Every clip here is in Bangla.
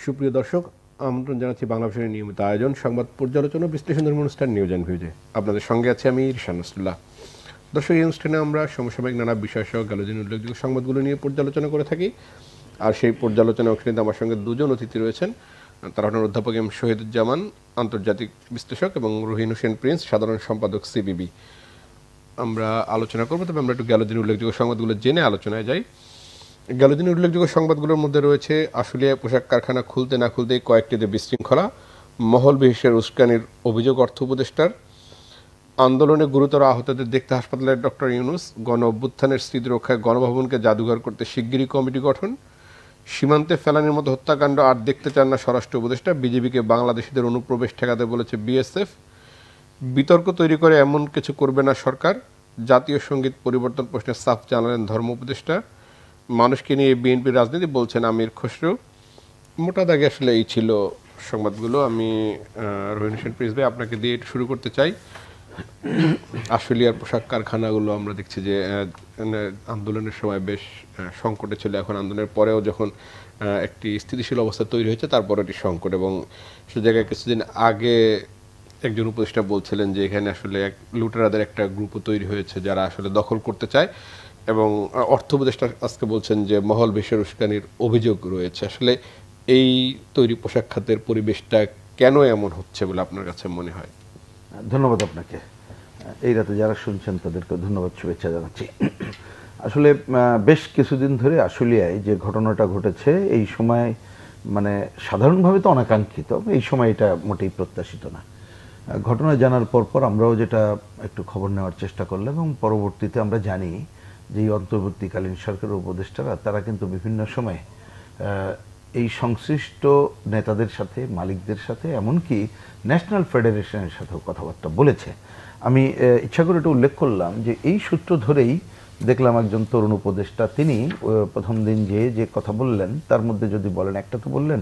সুপ্রিয় দর্শক, আমন্ত্রণ জানাচ্ছি বাংলা ভাষার নিয়মিত আয়োজন সংবাদ পর্যালোচনা বিশ্লেষণ অনুষ্ঠান নিউজ অ্যান্ড ভিউজে। আপনাদের সঙ্গে আছে আমি ইরশান রাসূলুল্লাহ। দর্শক, এই অনুষ্ঠানে আমরা সমসাময়িক নানা বিষয় সহ গেলদিন উল্লেখযোগ্য সংবাদগুলো নিয়ে পর্যালোচনা করে থাকি। আর সেই পর্যালোচনা অংশ নিতে আমার সঙ্গে দুজন অতিথি রয়েছেন। তারা হলেন অধ্যাপক এম শহীদুজ্জামান, আন্তর্জাতিক বিশ্লেষক, এবং রহিন হোসেন প্রিন্স, সাধারণ সম্পাদক সিবিবি। আমরা আলোচনা করবো, তবে আমরা একটু গেলদিন উল্লেখযোগ্য সংবাদগুলো জেনে আলোচনায় যাই। গেলদিন উল্লেখযোগ্য সংবাদগুলোর মধ্যে রয়েছে আশুলিয়ায় পোশাক কারখানা খুলতে না খুলতেই কয়েকটিতে বিশৃঙ্খলা, মহল বিশেষের উস্কানির অভিযোগ অর্থ উপদেষ্টার, আন্দোলনে গুরুতর আহতদের দেখতে হাসপাতালের ডক্টর ইউনুস, গণ অভ্যুত্থানের স্মৃতি রক্ষায় গণভবনকে জাদুঘর করতে শিগগিরই কমিটি গঠন, সীমান্তে ফেলানির মতো হত্যাকাণ্ড আর দেখতে চান না স্বরাষ্ট্র উপদেষ্টা, বিজেপিকে বাংলাদেশিদের অনুপ্রবেশ ঠেকাতে বলেছে বিএসএফ, বিতর্ক তৈরি করে এমন কিছু করবে না সরকার, জাতীয় সঙ্গীত পরিবর্তন প্রশ্নে সাফ জানালেন ধর্ম উপদেষ্টা, মানুষকে নিয়ে বিএনপির রাজনীতি বলছেন আমির খসরু। মোটা দাগে আসলে এই ছিল সংবাদগুলো। আমি রহিন হোসেন প্রিন্স ভাই, আপনাকে দিয়ে শুরু করতে চাই। আশুলিয়ার পোশাক কারখানাগুলো আমরা দেখছি যে আন্দোলনের সময় বেশ সংকটে ছিল, এখন আন্দোলনের পরেও যখন একটি স্থিতিশীল অবস্থা তৈরি হয়েছে তারপরে এটি সংকট। এবং সে জায়গায় কিছুদিন আগে একজন উপদেষ্টা বলছিলেন যে এখানে আসলে লুটেরাদের একটা গ্রুপও তৈরি হয়েছে যারা আসলে দখল করতে চায়, এবং অর্থ উপদেষ্টা আজকে বলছেন যে মহল বিশেষের উস্কানির অভিযোগ রয়েছে। আসলে এই তৈরি পোশাক খাতের পরিবেশটা কেন এমন হচ্ছে বলে আপনার কাছে মনে হয়? ধন্যবাদ আপনাকে। এই রাতে যারা শুনছেন তাদেরকে ধন্যবাদ, শুভেচ্ছা জানাচ্ছি। আসলে বেশ কিছুদিন ধরে আশুলিয়ায় যে ঘটনাটা ঘটেছে, এই সময় মানে সাধারণভাবে তো অনাকাঙ্ক্ষিত, এই সময় এটা মোটেই প্রত্যাশিত না। ঘটনা জানার পর আমরাও যেটা একটু খবর নেওয়ার চেষ্টা করলাম, এবং পরবর্তীতে আমরা জানি যে এই অন্তর্বর্তীকালীন সরকারের উপদেষ্টারা তারা কিন্তু বিভিন্ন সময় এই সংশ্লিষ্ট নেতাদের সাথে, মালিকদের সাথে, এমনকি ন্যাশনাল ফেডারেশনের সাথেও কথাবার্তা বলেছে। আমি ইচ্ছা করে এটা উল্লেখ করলাম যে এই সূত্র ধরেই দেখলাম একজন তরুণ উপদেষ্টা তিনি প্রথম দিন যে কথা বললেন তার মধ্যে যদি বলেন, একটা তো বললেন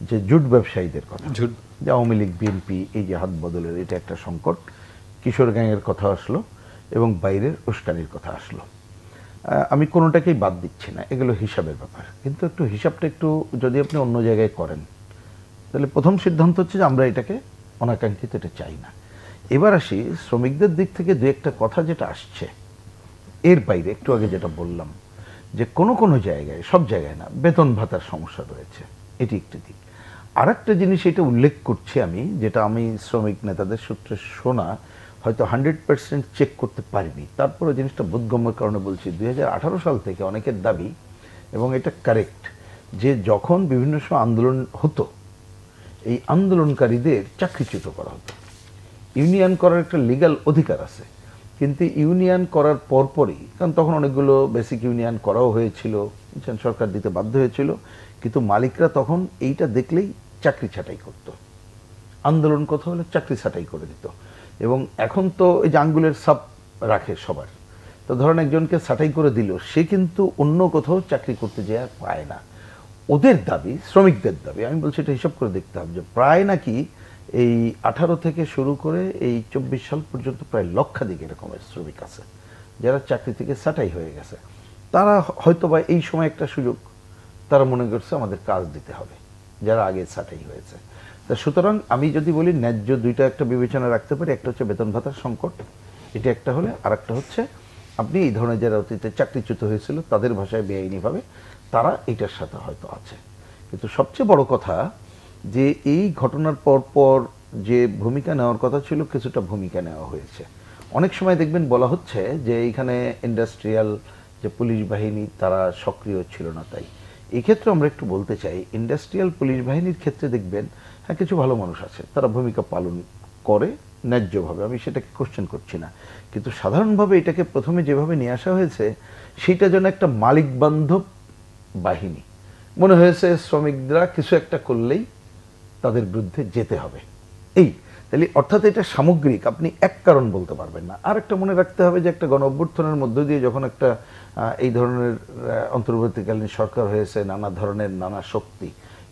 যে জুট ব্যবসায়ীদের কথা, যে আওয়ামী লীগ বিএনপি এই যে হাত বদলের এটা একটা সংকট, কিশোর গ্যাংয়ের কথা আসলো, এবং বাইরের উস্কানির কথা আসলো। আমি কোনোটাকেই বাদ দিচ্ছি না, এগুলো হিসাবের ব্যাপার, কিন্তু একটু হিসাবটা একটু যদি আপনি অন্য জায়গায় করেন তাহলে প্রথম সিদ্ধান্ত হচ্ছে যে আমরা এটাকে অনাকাঙ্ক্ষিত, এটা চাই না। এবার আসি শ্রমিকদের দিক থেকে দু একটা কথা যেটা আসছে এর বাইরে, একটু আগে যেটা বললাম যে কোনো জায়গায়, সব জায়গায় না, বেতন ভাতার সমস্যা রয়েছে, এটি একটি দিক। আর একটা জিনিস এটা উল্লেখ করছি আমি, যেটা আমি শ্রমিক নেতাদের সূত্রে শোনা, হয়তো 100% চেক করতে পারিনি, তারপরে জিনিসটা বোধগম্যের কারণে বলছি। 2018 সাল থেকে অনেকের দাবি, এবং এটা কারেক্ট, যে যখন বিভিন্ন সময় আন্দোলন হতো এই আন্দোলনকারীদের চাকরিচ্যুত করা হতো। ইউনিয়ন করার একটা লিগ্যাল অধিকার আছে, কিন্তু ইউনিয়ন করার পরপরই, কারণ তখন অনেকগুলো বেসিক ইউনিয়ন করাও হয়েছিল, সরকার দিতে বাধ্য হয়েছিল, কিন্তু মালিকরা তখন এইটা দেখলেই চাকরি ছাঁটাই করত, আন্দোলন কথা হলে চাকরি ছাঁটাই করে দিত। এবং এখন তো এই যে আঙ্গুলের ছাপ রাখে সবার, তো ধরেন একজনকে ছাঁটাই করে দিল, সে কিন্তু অন্য কোথাও চাকরি করতে যায় আর পায় না। ওদের দাবি, শ্রমিকদের দাবি, আমি বলছি এটা হিসাব করে দেখতে হবে, যে প্রায় নাকি এই 18 থেকে শুরু করে এই 24 সাল পর্যন্ত প্রায় লক্ষাধিক এরকমের শ্রমিক আছে যারা চাকরি থেকে ছাঁটাই হয়ে গেছে। তারা হয়তো বা এই সময় একটা সুযোগ, তারা মনে করছে আমাদের কাজ দিতে হবে যারা আগে ছাঁটাই হয়েছে। তা সুতরাং আমি যদি বলি ন্যায্য দুইটা একটা বিবেচনা রাখতে পারি, একটা হচ্ছে বেতন ভাতার সংকট, এটা একটা হলে, আর একটা হচ্ছে আপনি এই ধরনের যারা অতীতে চাকরিচ্যুত হয়েছিল তাদের ভাষায় বেআইনিভাবে, তারা এটার সাথে হয়তো আছে। কিন্তু সবচেয়ে বড় কথা যে এই ঘটনার পর যে ভূমিকা নেওয়ার কথা ছিল, কিছুটা ভূমিকা নেওয়া হয়েছে। অনেক সময় দেখবেন বলা হচ্ছে যে এইখানে ইন্ডাস্ট্রিয়াল যে পুলিশ বাহিনী তারা সক্রিয় ছিল না, তাই এই ক্ষেত্রে আমরা একটু বলতে চাই, ইন্ডাস্ট্রিয়াল পুলিশ বাহিনীর ক্ষেত্রে দেখবেন হ্যাঁ কিছু ভালো মানুষ আছে, তারা ভূমিকা পালন করে ন্যায্যভাবে, আমি সেটাকে কোশ্চেন করছি না, কিন্তু সাধারণভাবে এটাকে প্রথমে যেভাবে নিয়ে আসা হয়েছে সেটা যেন একটা মালিক বান্ধব বাহিনী মনে হয়েছে, শ্রমিকরা কিছু একটা করলেই তাদের বিরুদ্ধে যেতে হবে, এই তাহলে অর্থাৎ এটা সামগ্রিক, আপনি এক কারণ বলতে পারবেন না। আর একটা মনে রাখতে হবে যে একটা গণ অভ্যুত্থানের মধ্য দিয়ে যখন একটা এই ধরনের অন্তর্বর্তীকালীন সরকার হয়েছে, নানা ধরনের নানা শক্তি,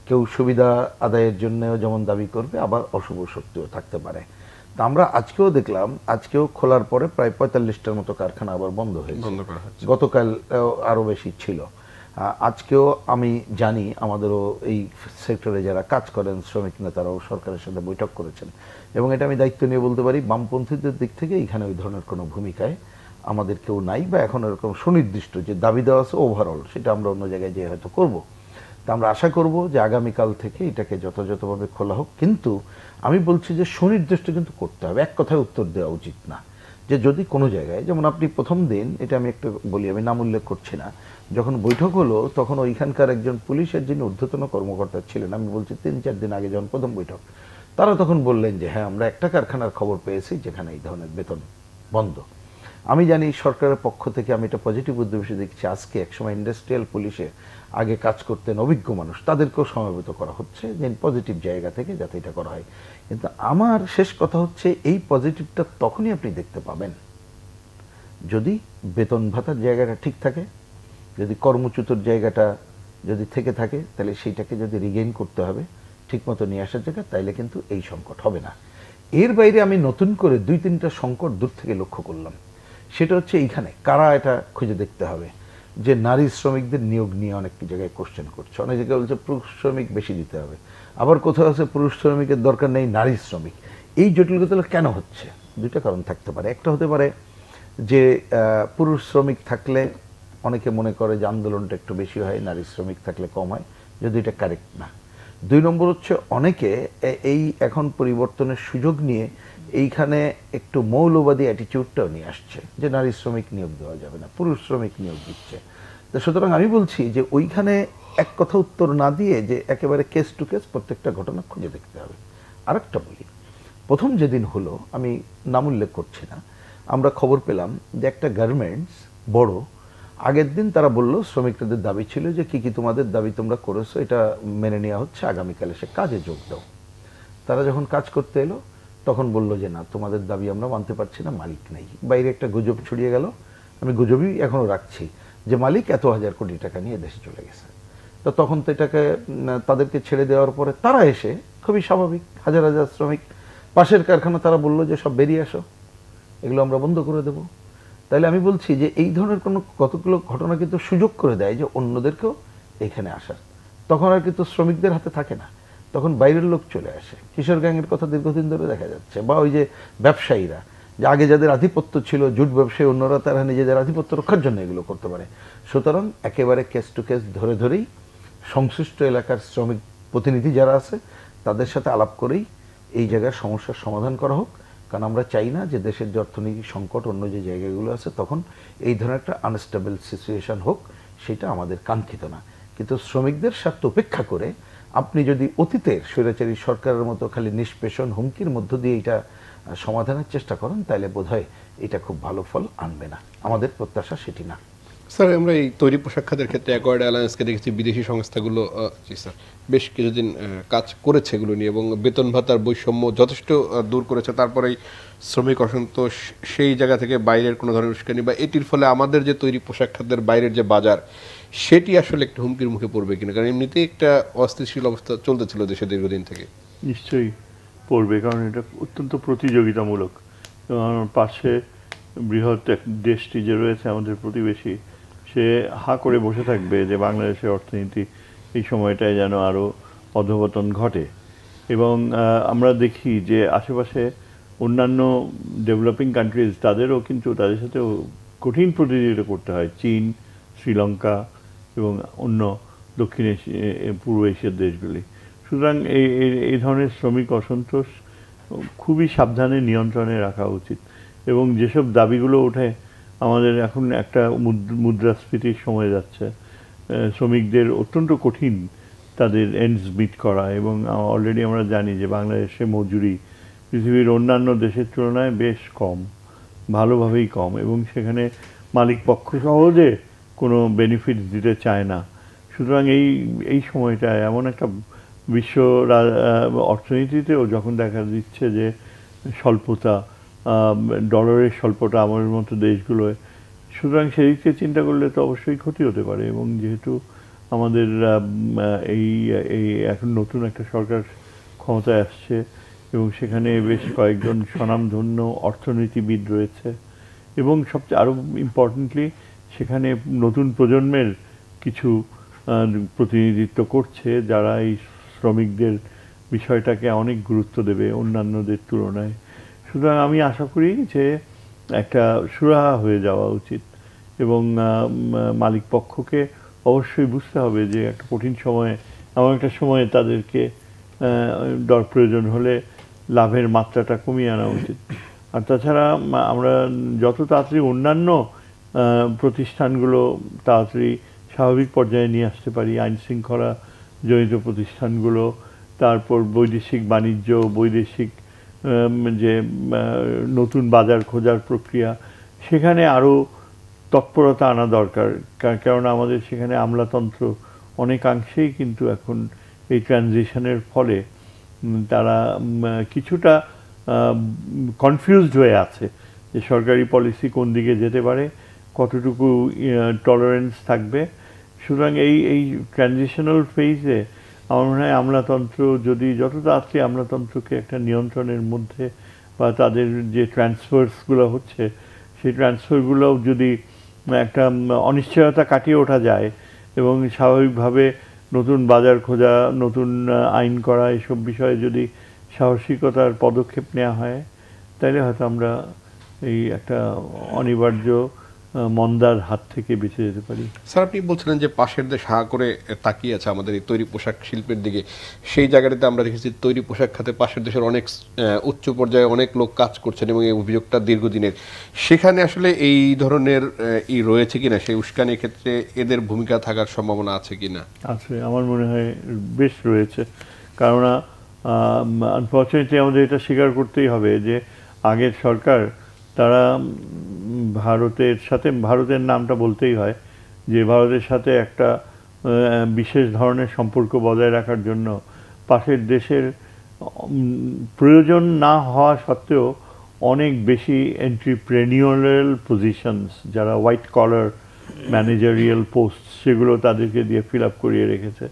কেউ সুবিধা আদায়ের জন্যও যেমন দাবি করবে, আবার অশুভ শক্তিও থাকতে পারে। তা আমরা আজকেও দেখলাম, আজকেও খোলার পরে প্রায় 45টার মতো কারখানা আবার বন্ধ হয়েছে, গতকাল আরও বেশি ছিল। আজকেও আমি জানি আমাদেরও এই সেক্টরে যারা কাজ করেন শ্রমিক নেতারাও সরকারের সাথে বৈঠক করেছেন, এবং এটা আমি দায়িত্ব নিয়ে বলতে পারি বামপন্থীদের দিক থেকে এখানে ওই ধরনের কোনো ভূমিকায় আমাদের কেউ নাই, বা এখন এরকম সুনির্দিষ্ট যে দাবি দেওয়া আছে ওভারঅল সেটা আমরা অন্য জায়গায় যেয়ে হয়তো করব। তা আমরা আশা করব যে আগামীকাল থেকে এটাকে যথাযথভাবে খোলা হোক, কিন্তু আমি বলছি যে সুনির্দিষ্ট কিন্তু করতে হবে, এক কথায় উত্তর দেওয়া উচিত না। যে যদি কোনো জায়গায়, যেমন আপনি প্রথম দিন, এটা আমি একটু বলি, আমি নাম উল্লেখ করছি না, যখন বৈঠক হলো তখন ওইখানকার একজন পুলিশের যিনি ঊর্ধ্বতন কর্মকর্তা ছিলেন, আমি বলছি 3-4 দিন আগে যখন প্রথম বৈঠক, তারা তখন বললেন যে হ্যাঁ আমরা একটা কারখানার খবর পেয়েছি যেখানে এই ধরনের বেতন বন্ধ। আমি জানি সরকারের পক্ষ থেকে আমি এটা পজিটিভ উদ্দেশ্যে দেখছি, আজকে একসময় ইন্ডাস্ট্রিয়াল পুলিশে আগে কাজ করতেন অভিজ্ঞ মানুষ, তাদেরকেও সমবেত করা হচ্ছে যে পজিটিভ জায়গা থেকে যাতে এটা করা হয়। কিন্তু আমার শেষ কথা হচ্ছে এই পজিটিভটা তখনই আপনি দেখতে পাবেন যদি বেতন ভাতার জায়গাটা ঠিক থাকে, যদি কর্মচ্যুতর জায়গাটা যদি থেকে থাকে, তাহলে সেইটাকে যদি রিগেইন করতে হবে ঠিকমতো নিয়ে আসার জায়গা, তাইলে কিন্তু এই সংকট হবে না। এর বাইরে আমি নতুন করে 2-3টা সংকট দূর থেকে লক্ষ্য করলাম, সেটা হচ্ছে এইখানে কারা, এটা খুঁজে দেখতে হবে। যে নারী শ্রমিকদের নিয়োগ নিয়ে অনেক জায়গায় কোশ্চেন করছে, অনেক জায়গায় বলছে পুরুষ শ্রমিক বেশি দিতে হবে, আবার কোথাও আছে পুরুষ শ্রমিকের দরকার নেই, নারী শ্রমিক। এই জটিলতাগুলো কেন হচ্ছে? দুইটা কারণ থাকতে পারে। একটা হতে পারে যে পুরুষ শ্রমিক থাকলে অনেকে মনে করে যে আন্দোলনটা একটু বেশি হয়, নারী শ্রমিক থাকলে কম হয়, যদি এটা কারেক্ট না। 2 নম্বর হচ্ছে অনেকে এই এখন পরিবর্তনের সুযোগ নিয়ে এইখানে একটু মৌলবাদী অ্যাটিটিউডটাও নিয়ে আসছে যে নারী শ্রমিক নিয়োগ দেওয়া যাবে না, পুরুষ শ্রমিক নিয়োগ দিচ্ছে। তো সুতরাং আমি বলছি যে ওইখানে এক কথা উত্তর না দিয়ে যে একেবারে কেস টু কেস প্রত্যেকটা ঘটনা খুঁজে দেখতে হবে। আরেকটা বলি, প্রথম যেদিন হলো, আমি নাম উল্লেখ করছি না, আমরা খবর পেলাম যে একটা গার্মেন্টস বড়, আগের দিন তারা বলল শ্রমিকদের দাবি ছিল যে কি কি তোমাদের দাবি তোমরা করেছো এটা মেনে নেওয়া হচ্ছে, আগামীকাল এসে কাজে যোগ দাও। তারা যখন কাজ করতে এলো তখন বলল যে না, তোমাদের দাবি আমরা মানতে পারছি না, মালিক নেই। বাইরে একটা গুজব ছড়িয়ে গেল, আমি গুজবই এখনো রাখছি, যে মালিক এত হাজার কোটি টাকা নিয়ে দেশে চলে গেছে। তো তখন তো এটাকে তাদেরকে ছেড়ে দেওয়ার পরে তারা এসে খুবই স্বাভাবিক, হাজার হাজার শ্রমিক পাশের কারখানা, তারা বললো যে সব বেরিয়ে আসো, এগুলো আমরা বন্ধ করে দেবো। তাইলে আমি বলছি যে এই ধরনের কোনো কতগুলো ঘটনা কিন্তু সুযোগ করে দেয় যে অন্যদেরকেও এখানে আসার। তখন আর কিন্তু শ্রমিকদের হাতে থাকে না, তখন বাইরের লোক চলে আসে। কিশোর গ্যাংয়ের কথা দীর্ঘদিন ধরে দেখা যাচ্ছে, বা ওই যে ব্যবসায়ীরা, যে আগে যাদের আধিপত্য ছিল, জুট ব্যবসায়ী, অন্যরা তারা নিজেদের আধিপত্য রক্ষার জন্য এগুলো করতে পারে। সুতরাং একেবারে কেস টু কেস ধরে ধরেই সংশ্লিষ্ট এলাকার শ্রমিক প্রতিনিধি যারা আছে তাদের সাথে আলাপ করেই এই জায়গার সমস্যার সমাধান করা হোক। কারণ আমরা চাই না যে দেশের যে অর্থনৈতিক সংকট অন্য যে জায়গাগুলো আছে তখন এই ধরনের একটা আনস্টেবল সিচুয়েশন হোক, সেটা আমাদের কাঙ্ক্ষিত না। কিন্তু শ্রমিকদের স্বার্থ উপেক্ষা করে আপনি যদি অতীতের স্বৈরাচারী সরকারের মতো খালি নিষ্পেষণ হুমকির মধ্য দিয়ে এটা সমাধানের চেষ্টা করেন, তাহলে বোধহয় এটা খুব ভালো ফল আনবে না। আমাদের প্রত্যাশা সেটি না। স্যার, আমরা এই তৈরি পোশাক খাতের ক্ষেত্রে অ্যাকোয়ার্ড অ্যালায়েন্সকে দেখেছি, বিদেশি সংস্থাগুলো জি স্যার বেশ কিছুদিন কাজ করেছে এগুলো নিয়ে, এবং বেতন ভাতার বৈষম্য যথেষ্ট দূর করেছে। তারপরেই শ্রমিক অসন্তোষ সেই জায়গা থেকে বাইরের কোনো ধরনের উস্কানি বা এটির ফলে আমাদের যে তৈরি পোশাক খাতের বাইরের যে বাজার, সেটি আসলে একটু হুমকির মুখে পড়বে কিনা? কারণ এমনিতেই একটা অস্থিতিশীল অবস্থা চলতেছিল দেশে দীর্ঘদিন থেকে। নিশ্চয়ই পড়বে, কারণ এটা অত্যন্ত প্রতিযোগিতামূলক। আমার পাশে বৃহৎ এক দেশটি যে রয়েছে আমাদের প্রতিবেশী, সে হা করে বসে থাকবে যে বাংলাদেশের অর্থনীতি এই সময়টায় যেন আরও অধঃপতন ঘটে। এবং আমরা দেখি যে আশেপাশে অন্যান্য ডেভেলপিং কান্ট্রিজ, তাদেরও কিন্তু তাদের সাথেও কঠিন প্রতিযোগিতা করতে হয়, চীন, শ্রীলঙ্কা এবং অন্য দক্ষিণ পূর্ব এশিয়ার দেশগুলি। সুতরাং এই ধরনের শ্রমিক অসন্তোষ খুবই সাবধানে নিয়ন্ত্রণে রাখা উচিত। এবং যেসব দাবিগুলো ওঠে, আমাদের এখন একটা মুদ্রাস্ফীতির সময় যাচ্ছে, শ্রমিকদের অত্যন্ত কঠিন তাদের এন্ডস মিট করা। এবং অলরেডি আমরা জানি যে বাংলাদেশে মজুরি পৃথিবীর অন্যান্য দেশের তুলনায় বেশ কম, ভালোভাবেই কম, এবং সেখানে মালিক পক্ষ সহজে কোনো বেনিফিট দিতে চায় না। সুতরাং এই সময়টায় এমন একটা বিশ্ব অর্থনীতিতেও যখন দেখা দিচ্ছে যে স্বল্পতা, ডলারের স্বল্পতা আমাদের মতো দেশগুলোয়, সুতরাং সেই দিক থেকে চিন্তা করলে তো অবশ্যই ক্ষতি হতে পারে। এবং যেহেতু আমাদের এই এখন নতুন একটা সরকার ক্ষমতায় আসছে এবং সেখানে বেশ কয়েকজন স্বনামধন্য অর্থনীতিবিদ রয়েছে, এবং সবচেয়ে আরও ইম্পর্টেন্টলি সেখানে নতুন প্রজন্মের কিছু প্রতিনিধিত্ব করছে যারা এই শ্রমিকদের বিষয়টাকে অনেক গুরুত্ব দেবে অন্যান্যদের তুলনায়। সুতরাং আমি আশা করি যে একটা সুরাহা হয়ে যাওয়া উচিত এবং মালিক পক্ষকে অবশ্যই বুঝতে হবে যে একটা কঠিন সময়ে এমন একটা সময়ে তাদেরকে প্রয়োজন হলে লাভের মাত্রাটা কমিয়ে আনা উচিত। আর তাছাড়া আমরা যত তাড়াতাড়ি অন্যান্য প্রতিষ্ঠানগুলো তাড়াতাড়ি স্বাভাবিক পর্যায়ে নিয়ে আসতে পারি, আইন শৃঙ্খলা জড়িত প্রতিষ্ঠানগুলো, তারপর বৈদেশিক বাণিজ্য, বৈদেশিক যে নতুন বাজার খোঁজার প্রক্রিয়া, সেখানে আরও তৎপরতা আনা দরকার। কেননা আমাদের সেখানে আমলাতন্ত্র অনেকাংশেই কিন্তু এখন এই ট্রানজিশনের ফলে তারা কিছুটা কনফিউজড হয়ে আছে যে সরকারি পলিসি কোন দিকে যেতে পারে, কতটুকু টলারেন্স থাকবে। সুতরাং এই ট্রানজিশনাল ফেজে আমার মনে হয় আমলাতন্ত্র যদি যত তাড়াতাড়ি আমলাতন্ত্রকে একটা নিয়ন্ত্রণের মধ্যে বা তাদের যে ট্রান্সফার্সগুলো হচ্ছে সেই ট্রান্সফারগুলোও যদি একটা অনিশ্চয়তা কাটিয়ে ওঠা যায় এবং স্বাভাবিকভাবে নতুন বাজার খোঁজা, নতুন আইন করা, এসব বিষয়ে যদি সাহসিকতার পদক্ষেপ নেওয়া হয় তাহলে হয়তো আমরা এই একটা অনিবার্য মন্দার হাত থেকে বেঁচে যেতে পারি। স্যার, আপনি বলছিলেন যে পাশের দেশ হা করে তাকিয়ে আছে আমাদের এই তৈরি পোশাক শিল্পের দিকে। সেই জায়গাটাতে আমরা দেখেছি তৈরি পোশাক খাতে পাশের দেশের অনেক উচ্চ পর্যায়ে অনেক লোক কাজ করছেন এবং এই অভিযোগটা দীর্ঘদিনের। সেখানে আসলে এই ধরনের রয়েছে কিনা, সেই উস্কানির ক্ষেত্রে এদের ভূমিকা থাকার সম্ভাবনা আছে কিনা? আছে, আমার মনে হয় বেশ রয়েছে। কেননা আনফর্চুনেটলি আমাদের এটা স্বীকার করতেই হবে যে আগের সরকার তারা ভারতের নামটা বলতেই হয় যে ভারতের সাথে একটা বিশেষ ধরনের সম্পর্ক বজায় রাখার জন্য পাশের দেশের প্রয়োজন না হওয়া সত্ত্বেও অনেক বেশি এন্ট্রিপ্রেনিউরিয়াল পজিশনস, যারা হোয়াইট কলার ম্যানেজারিয়াল পোস্ট, সেগুলো তাদেরকে দিয়ে ফিল আপ করিয়ে রেখেছে।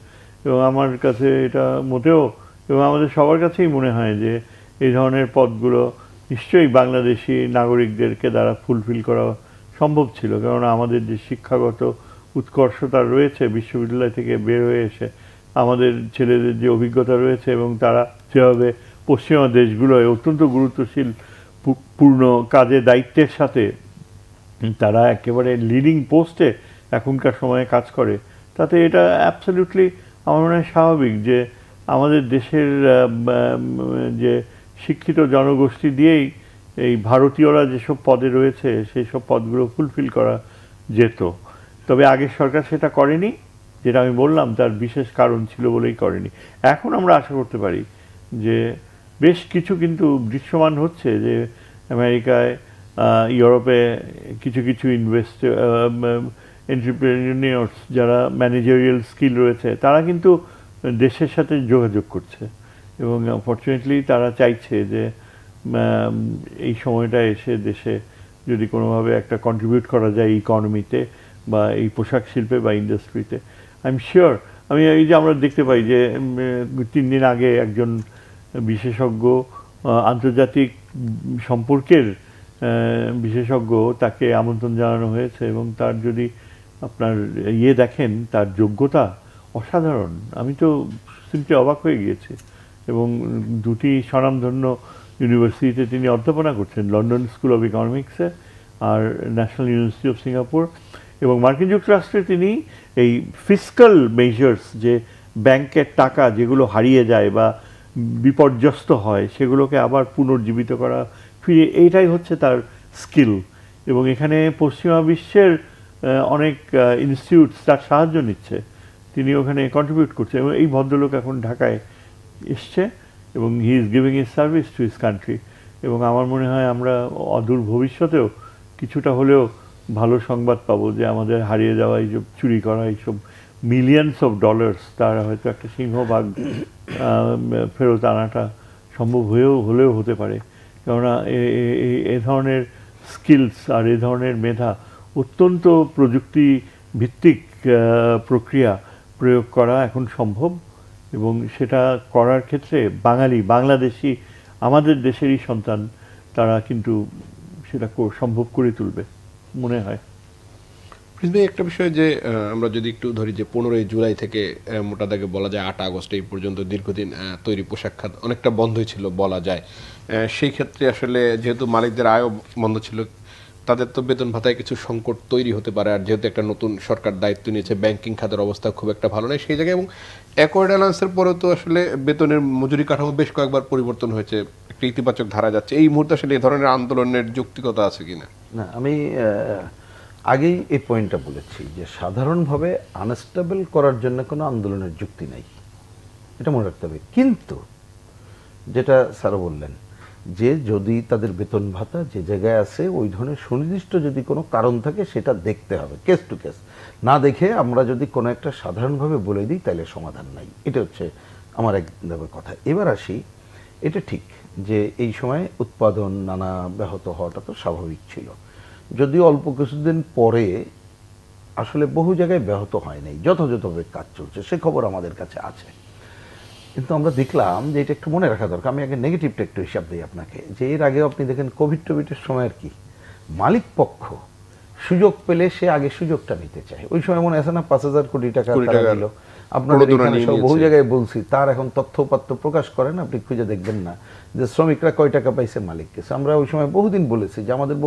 এবং আমার কাছে এটা মোটেও, এবং আমাদের সবার কাছেই মনে হয় যে এই ধরনের পদগুলো নিশ্চয়ই বাংলাদেশি নাগরিকদেরকে দ্বারা ফুলফিল করা সম্ভব ছিল। কেননা আমাদের যে শিক্ষাগত উৎকর্ষতা রয়েছে বিশ্ববিদ্যালয় থেকে বের হয়ে এসে, আমাদের ছেলেদের যে অভিজ্ঞতা রয়েছে এবং তারা যেভাবে পশ্চিমা দেশগুলোয় অত্যন্ত গুরুত্বশীল পূর্ণ কাজে দায়িত্বের সাথে তারা একেবারে লিডিং পোস্টে এখনকার সময়ে কাজ করে, তাতে এটা অ্যাবসলিউটলি আমার মনে হয় স্বাভাবিক যে আমাদের দেশের যে শিক্ষিত জনগোষ্ঠী দিয়েই এই ভারতীয়রা যেসব পদে রয়েছে সেই সব পদগুলো ফুলফিল করা যেত। তবে আগের সরকার সেটা করেনি, যেটা আমি বললাম তার বিশেষ কারণ ছিল বলেই করেনি। এখন আমরা আশা করতে পারি যে বেশ কিছু কিন্তু দৃশ্যমান হচ্ছে যে আমেরিকায়, ইউরোপে কিছু কিছু এন্টারপ্রেনিউরস যারা ম্যানেজারিয়াল স্কিল রয়েছে তারা কিন্তু দেশের সাথে যোগাযোগ করছে এবং ফর্চুনেটলি তারা চাইছে যে এই সময়টা এসে দেশে যদি কোনোভাবে একটা কন্ট্রিবিউট করা যায় ইকোনমিতে বা এই পোশাক শিল্পে বা ইন্ডাস্ট্রিতে। আই এম শিওর, আমি এই যে আমরা দেখতে পাই যে 3 দিন আগে একজন বিশেষজ্ঞ, আন্তর্জাতিক সম্পর্কের বিশেষজ্ঞ, তাকে আমন্ত্রণ জানানো হয়েছে এবং তার যদি আপনার দেখেন তার যোগ্যতা অসাধারণ। আমি তো সিম্পলি অবাক হয়ে গিয়েছি। এবং 2টি স্বনামধন্য ইউনিভার্সিটিতে তিনি অধ্যাপনা করছেন, লন্ডন স্কুল অফ ইকোনমিক্সে আর ন্যাশনাল ইউনিভার্সিটি অফ সিঙ্গাপুর। এবং মার্কিন যুক্তরাষ্ট্রে তিনি এই ফিস্কাল মেজার্স, যে ব্যাংকের টাকা যেগুলো হারিয়ে যায় বা বিপর্যস্ত হয় সেগুলোকে আবার পুনর্জীবিত করা, ফিরে, এইটাই হচ্ছে তার স্কিল। এবং এখানে পশ্চিমা বিশ্বের অনেক ইনস্টিটিউটস তার সাহায্য নিচ্ছে, তিনি ওখানে কন্ট্রিবিউট করছে। এবং এই ভদ্রলোক এখন ঢাকায় এসছে এবং he is giving his service to his country. এবং আমার মনে হয় আমরা অদূর ভবিষ্যতেও কিছুটা হলেও ভালো সংবাদ পাবো যে আমাদের হারিয়ে যাওয়া এইসব চুরি করা এইসব মিলিয়নস অফ ডলার্স তারা হয়তো একটা সিংহভাগ ফেরত আনাটা সম্ভব হলেও হতে পারে। কেননা এ ধরনের স্কিলস আর এ ধরনের মেধা অত্যন্ত প্রযুক্তি ভিত্তিক প্রক্রিয়া প্রয়োগ করা এখন সম্ভব এবং সেটা করার ক্ষেত্রে বাংলাদেশি আমাদের দেশেরই সন্তান তারা কিন্তু সেটা সম্ভব করে তুলবে মনে হয়। প্রিন্স ভাই, একটা বিষয় যে আমরা যদি একটু ধরি যে 15ই জুলাই থেকে মোটা দাগে বলা যায় 8 আগস্ট এই পর্যন্ত দীর্ঘদিন তৈরি পোশাক খাত অনেকটা বন্ধই ছিল বলা যায়। সেই ক্ষেত্রে আসলে যেহেতু মালিকদের আয়ও বন্ধ ছিল, তাদের তো বেতন ভাতায় কিছু সংকট তৈরি হতে পারে। আর যেহেতু একটা নতুন সরকার দায়িত্ব নিয়েছে, ব্যাংকিং খাতের অবস্থা খুব একটা ভালো নয় সেই জায়গায়, এবং অ্যাকোয়ার্ড অ্যালায়েন্সের পরেও তো আসলে বেতনের মজুরি কাঠামো বেশ কয়েকবার পরিবর্তন হয়েছে, একটা ইতিবাচক ধারা যাচ্ছে। এই মুহূর্তে আসলে এই ধরনের আন্দোলনের যৌক্তিকতা আছে কিনা? না, আমি আগেই এই পয়েন্টটা বলেছি যে সাধারণভাবে আনস্টেবল করার জন্য কোনো আন্দোলনের যুক্তি নাই, এটা মনে রাখতে হবে। কিন্তু যেটা স্যারও বললেন যে যদি তাদের বেতন ভাতা যে জায়গায় আছে ওই ধরনের সুনির্দিষ্ট যদি কোনো কারণ থাকে সেটা দেখতে হবে কেস টু কেস। না দেখে আমরা যদি কোনো একটা সাধারণভাবে বলে দিই তাহলে সমাধান নাই, এটা হচ্ছে আমার এক কথা। এবার আসি, এটা ঠিক যে এই সময় উৎপাদন নানা ব্যাহত হওয়াটা তো স্বাভাবিক ছিল, যদিও অল্প কিছুদিন পরে আসলে বহু জায়গায় ব্যাহত হয় নাই, যথাযথভাবে কাজ চলছে, সে খবর আমাদের কাছে আছে। কিন্তু আমরা দেখলাম যে এটা একটু মনে রাখা দরকার। আমি আগে নেগেটিভটা একটু হিসাব দিই আপনাকে, যে এর আগে আপনি দেখেন কোভিডের সময় আর কি মালিক পক্ষ সুযোগ পেলে সে আগে সুযোগটা নিতে চায়। ওই সময় মনে আছে না 5,000 কোটি টাকা দিল, আপনাদের এখানে সব বহু জায়গায় বলছি, তার এখন তথ্যপাত্র প্রকাশ করেন, আপনি খুঁজে দেখবেন না যে শ্রমিকরা কয় টাকা পাইছে মালিক কাছে। আমরা ওই সময় বহুদিন বলেছি যে আমাদের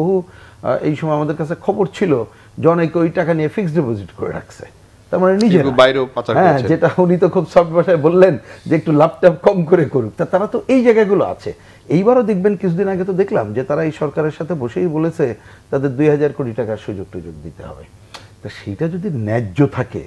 এই সময় আমাদের কাছে খবর ছিল যে অনেকে ওই টাকা নিয়ে ফিক্সড ডিপোজিট করে রাখছে, তার মানে নিজে বাইরেও পাচার করছে। যেটা উনি তো খুব সফট ভাষায় বললেন যে একটু লাভটা কম করে করুক, তারা তো এই জায়গাগুলো আছে। এইবারও দেখবেন, কিছুদিন আগে তো দেখলাম যে তারা এই সরকারের সাথে বসেই বলেছে তাদের 2,000 কোটি টাকার সুযোগ টুযোগ দিতে হবে। তা সেইটা যদি ন্যায্য থাকে,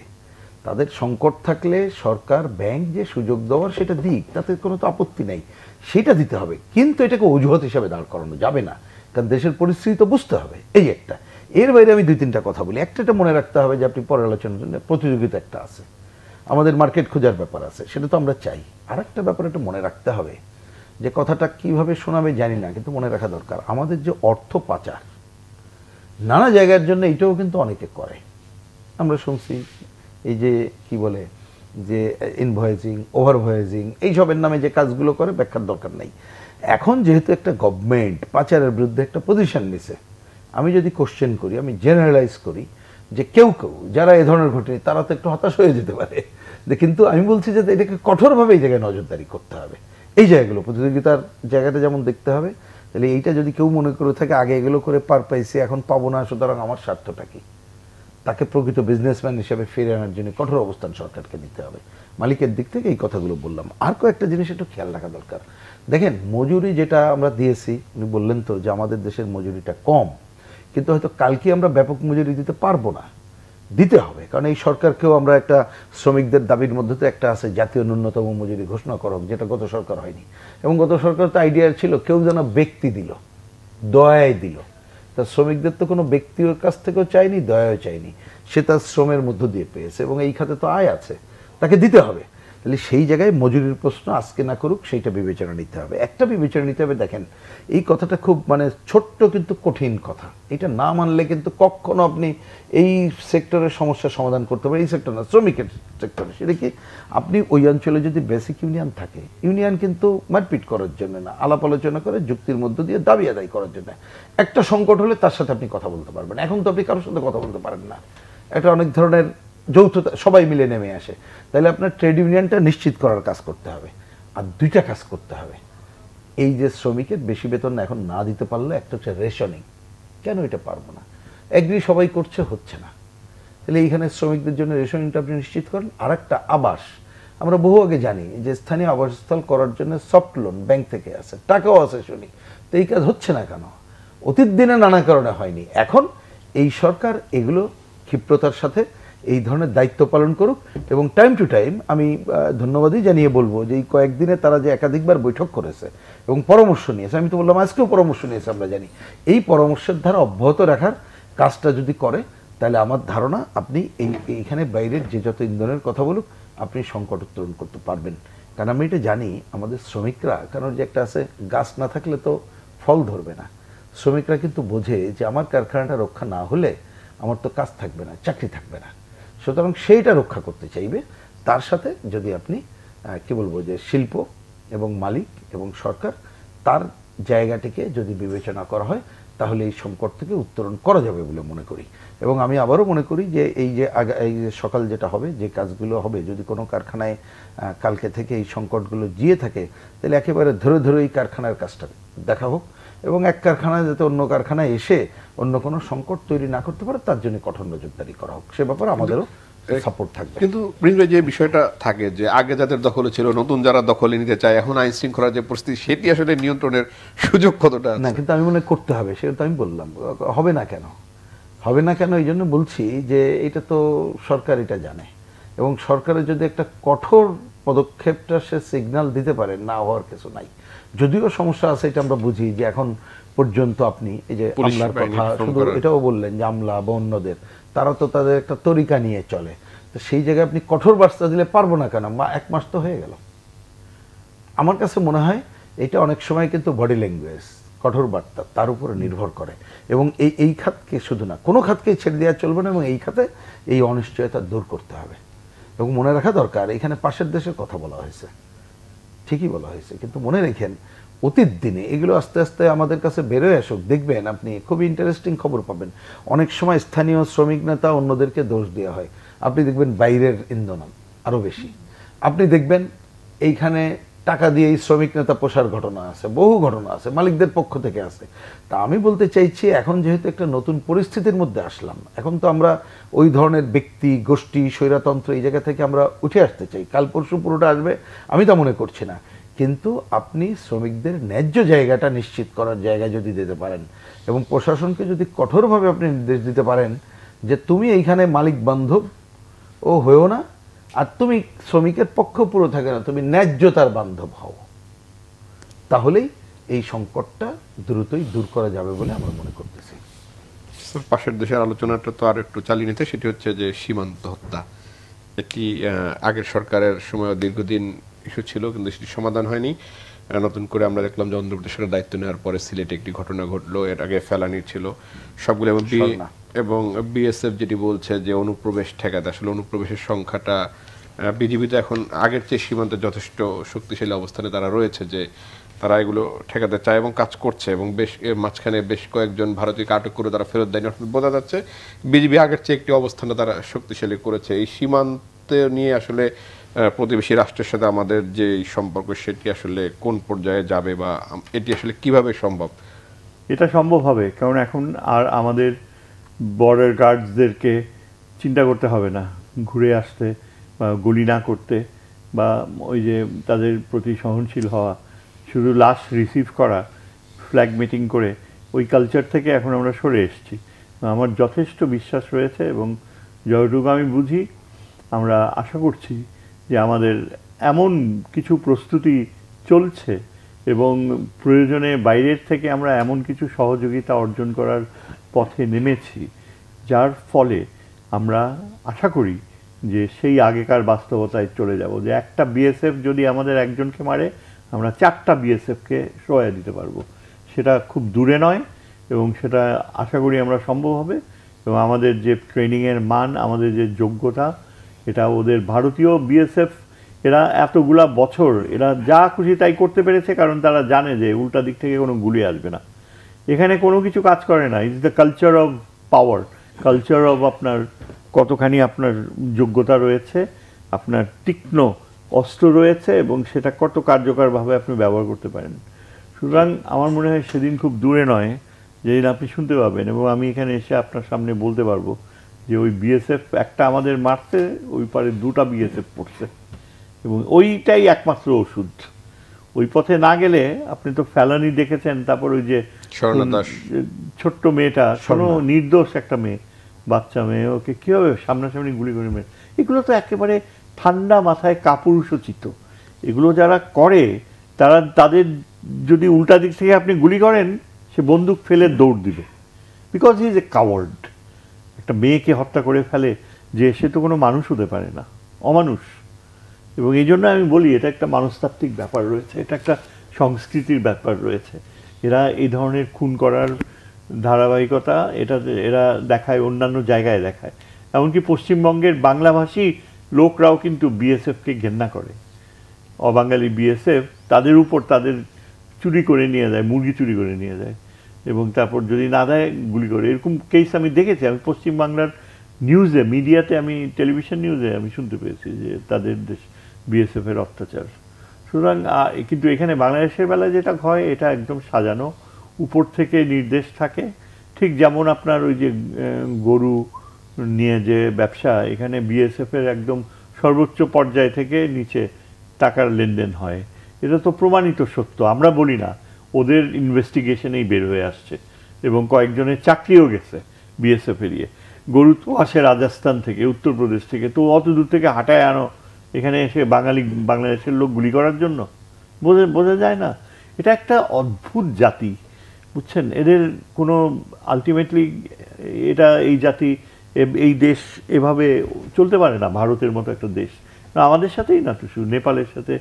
তাদের সংকট থাকলে সরকার ব্যাংক যে সুযোগ দেওয়ার সেটা দিক, তাতে কোনো তো আপত্তি নেই, সেটা দিতে হবে। কিন্তু এটাকে অজুহাত হিসাবে দাঁড় করানো যাবে না, কারণ দেশের পরিস্থিতি তো বুঝতে হবে। এই একটা, এর বাইরে আমি 2-3টা কথা বলি। একটা মনে রাখতে হবে যে আপনি পরে আলোচনার জন্য প্রতিযোগিতা একটা আছে, আমাদের মার্কেট খোঁজার ব্যাপার আছে, সেটা তো আমরা চাই। আর একটা ব্যাপার একটু মনে রাখতে হবে, যে কথাটা কিভাবে শোনাবে জানি না, কিন্তু মনে রাখা দরকার, আমাদের যে অর্থ পাচার নানা জায়গার জন্য এটাও কিন্তু অনেকে করে। আমরা শুনছি এই যে কি বলে যে ইনভয়েসিং, ওভারভয়েসিং, এইসবের নামে যে কাজগুলো করে, ব্যাখ্যার দরকার নেই। এখন যেহেতু একটা গভর্নমেন্ট পাচারের বিরুদ্ধে একটা পজিশন নিছে, আমি যদি কোশ্চেন করি, আমি জেনারেলাইজ করি যে কেউ যারা এ ধরনের ঘটে তারা তো একটু হতাশ হয়ে যেতে পারে, কিন্তু আমি বলছি যে এটাকে কঠোরভাবে এই জায়গায় নজরদারি করতে হবে। এই জায়গাগুলো প্রতিযোগিতার জায়গাটা যেমন দেখতে হবে, তাহলে এইটা যদি কেউ মনে করে থাকে আগে এগুলো করে পার পাইছি এখন পাবো না, সুতরাং আমার স্বার্থটা কি, তাকে প্রকৃত বিজনেসম্যান হিসেবে ফিরে আনার জন্য কঠোর অবস্থান সরকারকে নিতে হবে। মালিকের দিক থেকে এই কথাগুলো বললাম। আর কয়েকটা জিনিস একটু খেয়াল রাখা দরকার। দেখেন, মজুরি যেটা আমরা দিয়েছি, উনি বললেন তো যে আমাদের দেশের মজুরিটা কম, কিন্তু হয়তো কালকে আমরা ব্যাপক মজুরি দিতে পারবো না, দিতে হবে। কারণ এই সরকারকেও আমরা একটা শ্রমিকদের দাবির মধ্যে তো একটা আছে জাতীয় ন্যূনতম মজুরি ঘোষণা করক, যেটা গত সরকার হয়নি। এবং গত সরকার তো আইডিয়া ছিল কেউ যেন ব্যক্তি দিল, দয়ায় দিল, তা শ্রমিকদের তো কোনো ব্যক্তির কাছ থেকেও চাইনি, দয়াও চাইনি, সে তার শ্রমের মধ্য দিয়ে পেয়েছে এবং এই খাতে তো আয় আছে, তাকে দিতে হবে। তাহলে সেই জায়গায় মজুরির প্রশ্ন আজকে না করুক, সেইটা বিবেচনা নিতে হবে। একটা বিবেচনা নিতে হবে, দেখেন এই কথাটা খুব ছোট্ট কিন্তু কঠিন কথা, এটা না মানলে কিন্তু কখনো আপনি এই সেক্টরের সমস্যার সমাধান করতে পারেন। এই সেক্টর না, শ্রমিকের সেক্টরে, সেটা কি, আপনি ওই অঞ্চলে যদি বেসিক ইউনিয়ন থাকে, ইউনিয়ন কিন্তু মারপিট করার জন্য না, আলাপ আলোচনা করে যুক্তির মধ্য দিয়ে দাবি আদায় করার জন্য। একটা সংকট হলে তার সাথে আপনি কথা বলতে পারবেন। এখন তো আপনি কারোর সাথে কথা বলতে পারেন না, এটা অনেক ধরনের যৌথতা, সবাই মিলে নেমে আসে। তাহলে আপনার ট্রেড ইউনিয়নটা নিশ্চিত করার কাজ করতে হবে। আর 2টা কাজ করতে হবে, এই যে শ্রমিকের বেশি বেতন এখন না দিতে পারলে, একটা হচ্ছে রেশনিং। কেন এটা পারবো না, এগ্রি সবাই করছে, হচ্ছে না, তাহলে এইখানে শ্রমিকদের জন্য রেশনিংটা আপনি নিশ্চিত করেন। আর একটা আবাস, আমরা বহু আগে জানি যে স্থানীয় আবাসস্থল করার জন্য সফট লোন ব্যাংক থেকে আছে, টাকাও আছে শুনি, তো এই কাজ হচ্ছে না কেন? অতীত দিনে নানা কারণে হয়নি। এখন এই সরকার এগুলো ক্ষিপ্রতার সাথে এই ধরনের দায়িত্ব পালন করুক এবং টাইম টু টাইম আমি ধন্যবাদই জানিয়ে বলবো যে এই কয়েকদিনে তারা যে একাধিকবার বৈঠক করেছে এবং পরামর্শ নিয়েছে, আমি তো বললাম আজকেও পরামর্শ নিয়েছে, আমরা জানি এই পরামর্শের ধারা অব্যাহত রাখার কাজটা যদি করে, তাহলে আমার ধারণা আপনি এইখানে বাইরের যে যত ইন্ধনের কথা বলুক, আপনি সংকট উত্তরণ করতে পারবেন। কারণ আমি এটা জানি আমাদের শ্রমিকরা, কারণ যে একটা আছে, গাছ না থাকলে তো ফল ধরবে না, শ্রমিকরা কিন্তু বোঝে যে আমার কারখানাটা রক্ষা না হলে আমার তো কাজ থাকবে না, চাকরি থাকবে না, সুতরাং সেইটা রক্ষা করতে চাইবে। তার সাথে যদি আপনি কি বলবো যে শিল্প এবং মালিক এবং সরকার, তার জায়গাটিকে যদি বিবেচনা করা হয়, তাহলে এই সংকট থেকে উত্তরণ করা যাবে বলে মনে করি। এবং আমি আবারও মনে করি যে এই যে সকাল যেটা হবে, যে কাজগুলো হবে, যদি কোনো কারখানায় কালকে থেকে এই সংকটগুলো জিয়ে থাকে, তাহলে একেবারে ধরে ধরে এই কারখানার কাজটা দেখা হোক, এবং এক কারখানায় যাতে অন্য কারখানায় এসে অন্য কোনো সংকট তৈরি না করতে পারে তার জন্য কঠোর নজরদারি করা হোক, সে ব্যাপারে আমাদেরও সাপোর্ট থাকবে। কিন্তু প্রিন্স ভাই, যে বিষয়টা থাকে যে আগে যাদের দখলে ছিল, নতুন যারা দখলে নিতে চায়, এখন আইন শৃঙ্খলার যে পরিস্থিতি, সেটি আসলে নিয়ন্ত্রণের সুযোগ কতটা না, কিন্তু আমি মনে করতে হবে, সেটা তো আমি বললাম। হবে না কেন, হবে না কেন এই জন্য বলছি যে এটা তো সরকার এটা জানে, এবং সরকারের যদি একটা কঠোর পদক্ষেপটা সে সিগন্যাল দিতে পারে, না হওয়ার কিছু নাই। যদিও সমস্যা আছে, এটা আমরা বুঝি যে এখন পর্যন্ত আপনি এই যে আমলার কথা শুধু এটাও বললেন যে আমলা বা অন্যদের, তারা তো তাদের একটা তরিকা নিয়ে চলে, তো সেই জায়গায় আপনি কঠোর বার্তা দিলে পারবো না কেন, এক মাস তো হয়ে গেল। আমার কাছে মনে হয় এটা অনেক সময় কিন্তু বডি ল্যাঙ্গুয়েজ, কঠোর বার্তা তার উপরে নির্ভর করে, এবং এই খাতকে শুধু না, কোনো খাতকেই ছেড়ে দেওয়া চলবে না, এবং এই খাতে এই অনিশ্চয়তা দূর করতে হবে। এবং মনে রাখা দরকার, এখানে পাশের দেশের কথা বলা হয়েছে, ঠিকই বলা হয়েছে, কিন্তু মনে রেখেন অতীত দিনে এগুলো আস্তে আস্তে আমাদের কাছে বেরোয় আসুক, দেখবেন আপনি খুবই ইন্টারেস্টিং খবর পাবেন। অনেক সময় স্থানীয় শ্রমিক নেতা অন্যদেরকে দোষ দেওয়া হয়, আপনি দেখবেন বাইরের ইন্ধন আরও বেশি। আপনি দেখবেন এইখানে টাকা দিয়েই শ্রমিক নেতা পোষার ঘটনা আছে, বহু ঘটনা আছে, মালিকদের পক্ষ থেকে আছে। তা আমি বলতে চাইছি, এখন যেহেতু একটা নতুন পরিস্থিতির মধ্যে আসলাম, এখন তো আমরা ওই ধরনের ব্যক্তি, গোষ্ঠী, স্বৈরতন্ত্র এই জায়গা থেকে আমরা উঠে আসতে চাই। কাল পরশু পুরোটা আসবে আমি তা মনে করছি না, কিন্তু আপনি শ্রমিকদের ন্যায্য জায়গাটা নিশ্চিত করার জায়গায় যদি দিতে পারেন, এবং প্রশাসনকে যদি কঠোরভাবে আপনি নির্দেশ দিতে পারেন যে তুমি এইখানে মালিক বান্ধব ও হয়েও না, আর তুমি শ্রমিকের পক্ষ পুরো থাকে না, তুমি ন্যায্যতার বান্ধব হও, তাহলেই এই সংকটটা দ্রুতই দূর করা যাবে বলে আমরা মনে করতেছি। পাশের দেশের আলোচনাটা তো আর একটু চালিয়ে নিতে, সেটি হচ্ছে যে সীমান্ত হত্যা। এটি আগের সরকারের সময় দীর্ঘদিন ইস্যু ছিল, কিন্তু সেটি সমাধান হয়নি। নতুন করে আমরা দেখলাম যে অন্ধ্রপ্রদেশের দায়িত্ব নেওয়ার পরে সিলেটে একটি ঘটনা ঘটলো, এর আগে ফেলানির ছিল সবগুলো, এবং বিএসএফ যেটি বলছে যে অনুপ্রবেশ ঠেকাতে, আসলে অনুপ্রবেশের সংখ্যাটা বিজিবি তো এখন আগের চেয়ে সীমান্তে যথেষ্ট শক্তিশালী অবস্থানে তারা রয়েছে, যে তারা এগুলো ঠেকাতে চায় এবং কাজ করছে, এবং বেশ মাঝখানে বেশ কয়েকজন ভারতীয়কে আটক করে তারা ফেরত দেয়নি। অর্থাৎ বোঝা যাচ্ছে বিজিবি আগের চেয়ে একটি অবস্থানে তারা শক্তিশালী করেছে। এই সীমান্তে নিয়ে আসলে প্রতিবেশী রাষ্ট্রের সাথে আমাদের যে সম্পর্ক, সেটি আসলে কোন পর্যায়ে যাবে, বা এটি আসলে কিভাবে সম্ভব? এটা সম্ভব হবে, কারণ এখন আর আমাদের বর্ডার গার্ডসদেরকে চিন্তা করতে হবে না ঘুরে আসতে বা গুলি না করতে, বা ওই যে তাদের প্রতি সহনশীল হওয়া, শুধু লাশ রিসিভ করা, ফ্ল্যাগ মিটিং করে, ওই কালচার থেকে এখন আমরা সরে এসেছি। আমার যথেষ্ট বিশ্বাস রয়েছে, এবং যতটুকু আমি বুঝি, আমরা আশা করছি যে আমাদের এমন কিছু প্রস্তুতি চলছে, এবং প্রয়োজনে বাইরের থেকে আমরা এমন কিছু সহযোগিতা অর্জন করার পথে নেমেছি, যার ফলে আমরা আশা করি যে সেই আগেকার বাস্তবতায় চলে যাব, যে একটা বিএসএফ যদি আমাদের একজনকে মারে, আমরা 4টা বিএসএফকে সহায় দিতে পারবো। সেটা খুব দূরে নয়, এবং সেটা আশা করি আমরা সম্ভব হবে। এবং আমাদের যে ট্রেনিংয়ের মান, আমাদের যে যোগ্যতা, এটা ওদের ভারতীয় বিএসএফ এরা এতগুলা বছর এরা যা খুশি তাই করতে পেরেছে, কারণ তারা জানে যে উল্টা দিক থেকে কোনো গুলি আসবে না। এখানে কোনো কিছু কাজ করে না। It's the culture of power, culture of আপনার কতখানি আপনার যোগ্যতা রয়েছে, আপনার তীক্ষ্ণ অস্ত্র রয়েছে, এবং সেটা কত কার্যকরভাবে আপনি ব্যবহার করতে পারেন। সুতরাং আমার মনে হয় সেদিন খুব দূরে নয় যেদিন আপনি শুনতে পাবেন, এবং আমি এখানে এসে আপনার সামনে বলতে পারবো যে ওই বিএসএফ একটা আমাদের মারছে, ওই পারে 2টা বিএসএফ পড়ছে, এবং ওইটাই একমাত্র ওষুধ। ওই পথে না গেলে, আপনি তো ফেলানি দেখেছেন, তারপর ওই যে ছোট্ট মেয়েটা, কোনো নির্দোষ একটা মেয়ে, বাচ্চা মেয়ে, ওকে কীভাবে সামনাসামনি গুলি করে মেয়ে, এগুলো তো একেবারে ঠান্ডা মাথায় কাপুরুষোচিত। এগুলো যারা করে, তাদের যদি উল্টা দিক থেকে আপনি গুলি করেন, সে বন্দুক ফেলে দৌড় দিবে, because he is a coward. একটা মেয়েকে হত্যা করে ফেলে, যে সে তো কোনো মানুষ হতে পারে না, অমানুষ। এবং এই জন্য আমি বলি, এটা একটা মনস্তাত্ত্বিক ব্যাপার রয়েছে, এটা একটা সংস্কৃতির ব্যাপার রয়েছে। এরা এই ধরনের খুন করার ধারাবাহিকতা এরা দেখায়, অন্যান্য জায়গায় দেখায়। এমনকি পশ্চিমবঙ্গের বাংলাভাষী লোকরাও কিন্তু বিএসএফকে ঘেন্না করে। অবাঙালি বিএসএফ তাদের উপর তাদের চুরি করে নিয়ে যায়, মুরগি চুরি করে নিয়ে যায়। এবং তারপর যদি না দেয় গুলি করে, এরকম কেস আমি দেখেছি। আমি পশ্চিমবাংলার নিউজে, মিডিয়াতে, আমি টেলিভিশন নিউজে আমি শুনতে পেয়েছি যে তাদের দেশ বিএসএফ এর অত্যাচার। সুতরাং কিন্তু এখানে বাংলাদেশের বেলায় যেটা হয় এটা একদম সাজানো, উপর থেকে নির্দেশ থাকে। ঠিক যেমন আপনার ওই যে গরু নিয়ে যে ব্যবসা, এখানে বিএসএফ এর একদম সর্বোচ্চ পর্যায় থেকে নিচে টাকার লেনদেন হয়। এটা তো প্রমাণিত সত্য, আমরা বলি না, ওদের ইনভেস্টিগেশনেই বের হয়ে আসছে। এবং কয়েকজনের চাকরিও গেছে বিএসএফ এরিয়ে। গরু তো আসে রাজস্থান থেকে, উত্তরপ্রদেশ থেকে, তো অত দূর থেকে হাঁটায় আনো এখানে এসে বাংলাদেশের লোক গুলি করার জন্য? বোঝা যায় না? এটা একটা অদ্ভুত জাতি, বুঝছেন? এদের কোনো আলটিমেটলি এই জাতি, এই দেশ এভাবে চলতে পারে না। ভারতের মতো একটা দেশ, আমাদের সাথেই না তো শুধু, নেপালের সাথে,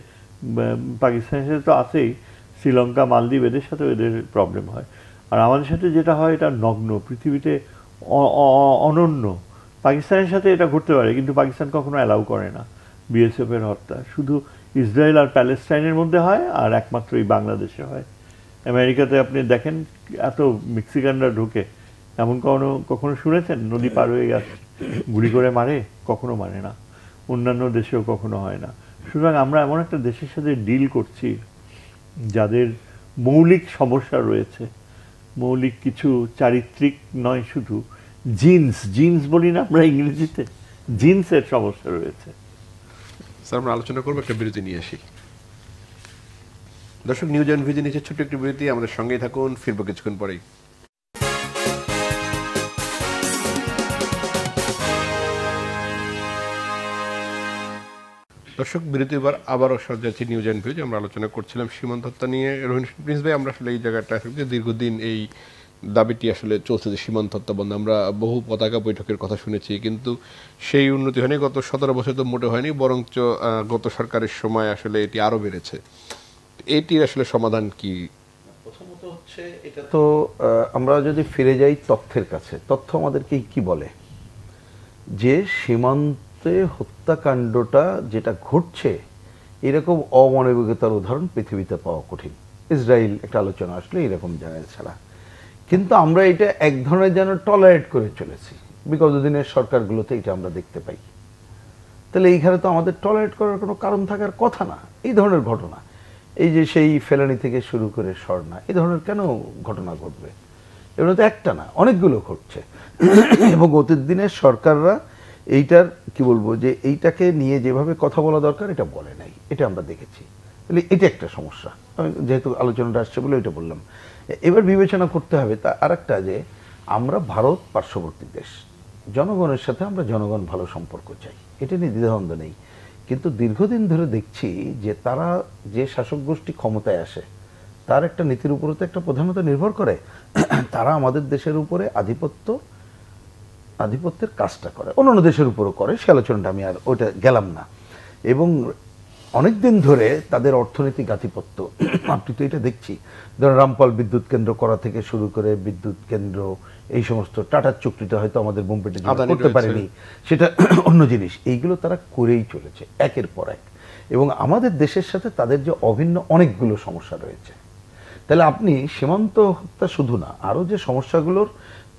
পাকিস্তানের সাথে তো আছেই, শ্রীলঙ্কা, মালদ্বীপ, এদের সাথেও এদের প্রবলেম হয়। আর আমাদের সাথে যেটা হয় এটা নগ্ন, পৃথিবীতে অনন্য। পাকিস্তানের সাথে এটা ঘটতে পারে, কিন্তু পাকিস্তান কখনো অ্যালাউ করে না বিএসএফ এর হত্যা। শুধু ইসরায়েল আর প্যালেস্টাইনের মধ্যে হয়, আর একমাত্র এই বাংলাদেশে হয়। আমেরিকাতে আপনি দেখেন এত মেক্সিকানরা ঢুকে, এমন কখনো শুনেছেন নদী পার হয়ে গেছে গুলি করে মারে? কখনো মারে না। অন্যান্য দেশেও কখনো হয় না। সুতরাং আমরা এমন একটা দেশের সাথে ডিল করছি যাদের মৌলিক সমস্যা রয়েছে, মৌলিক কিছু চারিত্রিক নয়, শুধু জিন্স বলি না আমরা ইংরেজিতে, জিন্সের সমস্যা রয়েছে। স্যার, আমরা আলোচনা করবো, একটা বিরতি নিয়ে আসি। দর্শক, নিউজ অ্যান্ড ভিউজে নিচে ছোট্ট একটি বিরতি, আমাদের সঙ্গেই থাকুন, ফিরবো কিছুক্ষণ পরেই। দর্শক, বিরতি আবারও যাচ্ছি নিউজ অ্যান্ড ভিউজ। আমরা আলোচনা করছিলাম সীমান্ত হত্যা নিয়ে। রোহিন প্রিন্স ভাই, আমরা আসলে এই জায়গাটা যে দীর্ঘদিন এই দাবিটি আসলে চলছে যে সীমান্ত হত্যা বন্ধ। আমরা বহু পতাকা বৈঠকের কথা শুনেছি, কিন্তু সেই উন্নতি হয়নি। গত 17 বছর তো মোটে হয়নি, বরঞ্চ গত সরকারের সময় আসলে এটি আরও বেড়েছে। এটির আসলে সমাধান কি? প্রথমত হচ্ছে, এটা তো আমরা যদি ফিরে যাই তথ্যের কাছে, তথ্য আমাদেরকে কি বলে যে সীমান্তে হত্যাকাণ্ডটা যেটা ঘটছে, এরকম অমানবিকতার উদাহরণ পৃথিবীতে পাওয়া কঠিন। ইসরায়েল একটা আলোচনা আসলে এরকম জায়গায় ছাড়া, কিন্তু আমরা এটা এক ধরনের যেন টলারেট করে চলেছি। বিগত দিনের সরকারগুলোতে এটা আমরা দেখতে পাই। তাহলে এইখানে তো আমাদের টলারেট করার কোনো কারণ থাকার কথা না। এই ধরনের ঘটনা, এই যে সেই ফেলানি থেকে শুরু করে স্বর্ণা, এই ধরনের কেন ঘটনা ঘটবে? এগুলো তো একটা না, অনেকগুলো ঘটছে। এবং অতীত দিনের সরকাররা এইটার কি বলবো, যে এইটাকে নিয়ে যেভাবে কথা বলা দরকার এটা বলে নাই, এটা আমরা দেখেছি। তাহলে এটা একটা সমস্যা। আমি যেহেতু আলোচনাটা আসছে বলে এটা বললাম। এবার বিবেচনা করতে হবে তা আরেকটা, যে আমরা ভারত পার্শ্ববর্তী দেশ, জনগণের সাথে আমরা জনগণ ভালো সম্পর্ক চাই, এটা নিয়ে দ্বিধাদ্বন্দ্ব নেই। কিন্তু দীর্ঘদিন ধরে দেখছি যে তারা যে শাসক গোষ্ঠী ক্ষমতায় আসে, তার একটা নীতির উপরে তো একটা প্রধানত নির্ভর করে। তারা আমাদের দেশের উপরে আধিপত্যের কাজটা করে, অন্যান্য দেশের উপরও করে, সে আলোচনাটা আমি আর ওইটা গেলাম না। এবং অনেক দিন ধরে তাদের অর্থনৈতিক আধিপত্য, আপনি তো এটা দেখছি, ধরেন রামপাল বিদ্যুৎ কেন্দ্র করা থেকে শুরু করে বিদ্যুৎ কেন্দ্র, এই সমস্ত টাটার চুক্তিটা হয়তো আমাদের বোম্বেতে করতে পারেনি, সেটা অন্য জিনিস। এইগুলো তারা করেই চলেছে একের পর এক। এবং আমাদের দেশের সাথে তাদের যে অভিন্ন অনেকগুলো সমস্যা রয়েছে। তাহলে আপনি সীমান্ত হত্যা শুধু না, আরও যে সমস্যাগুলোর,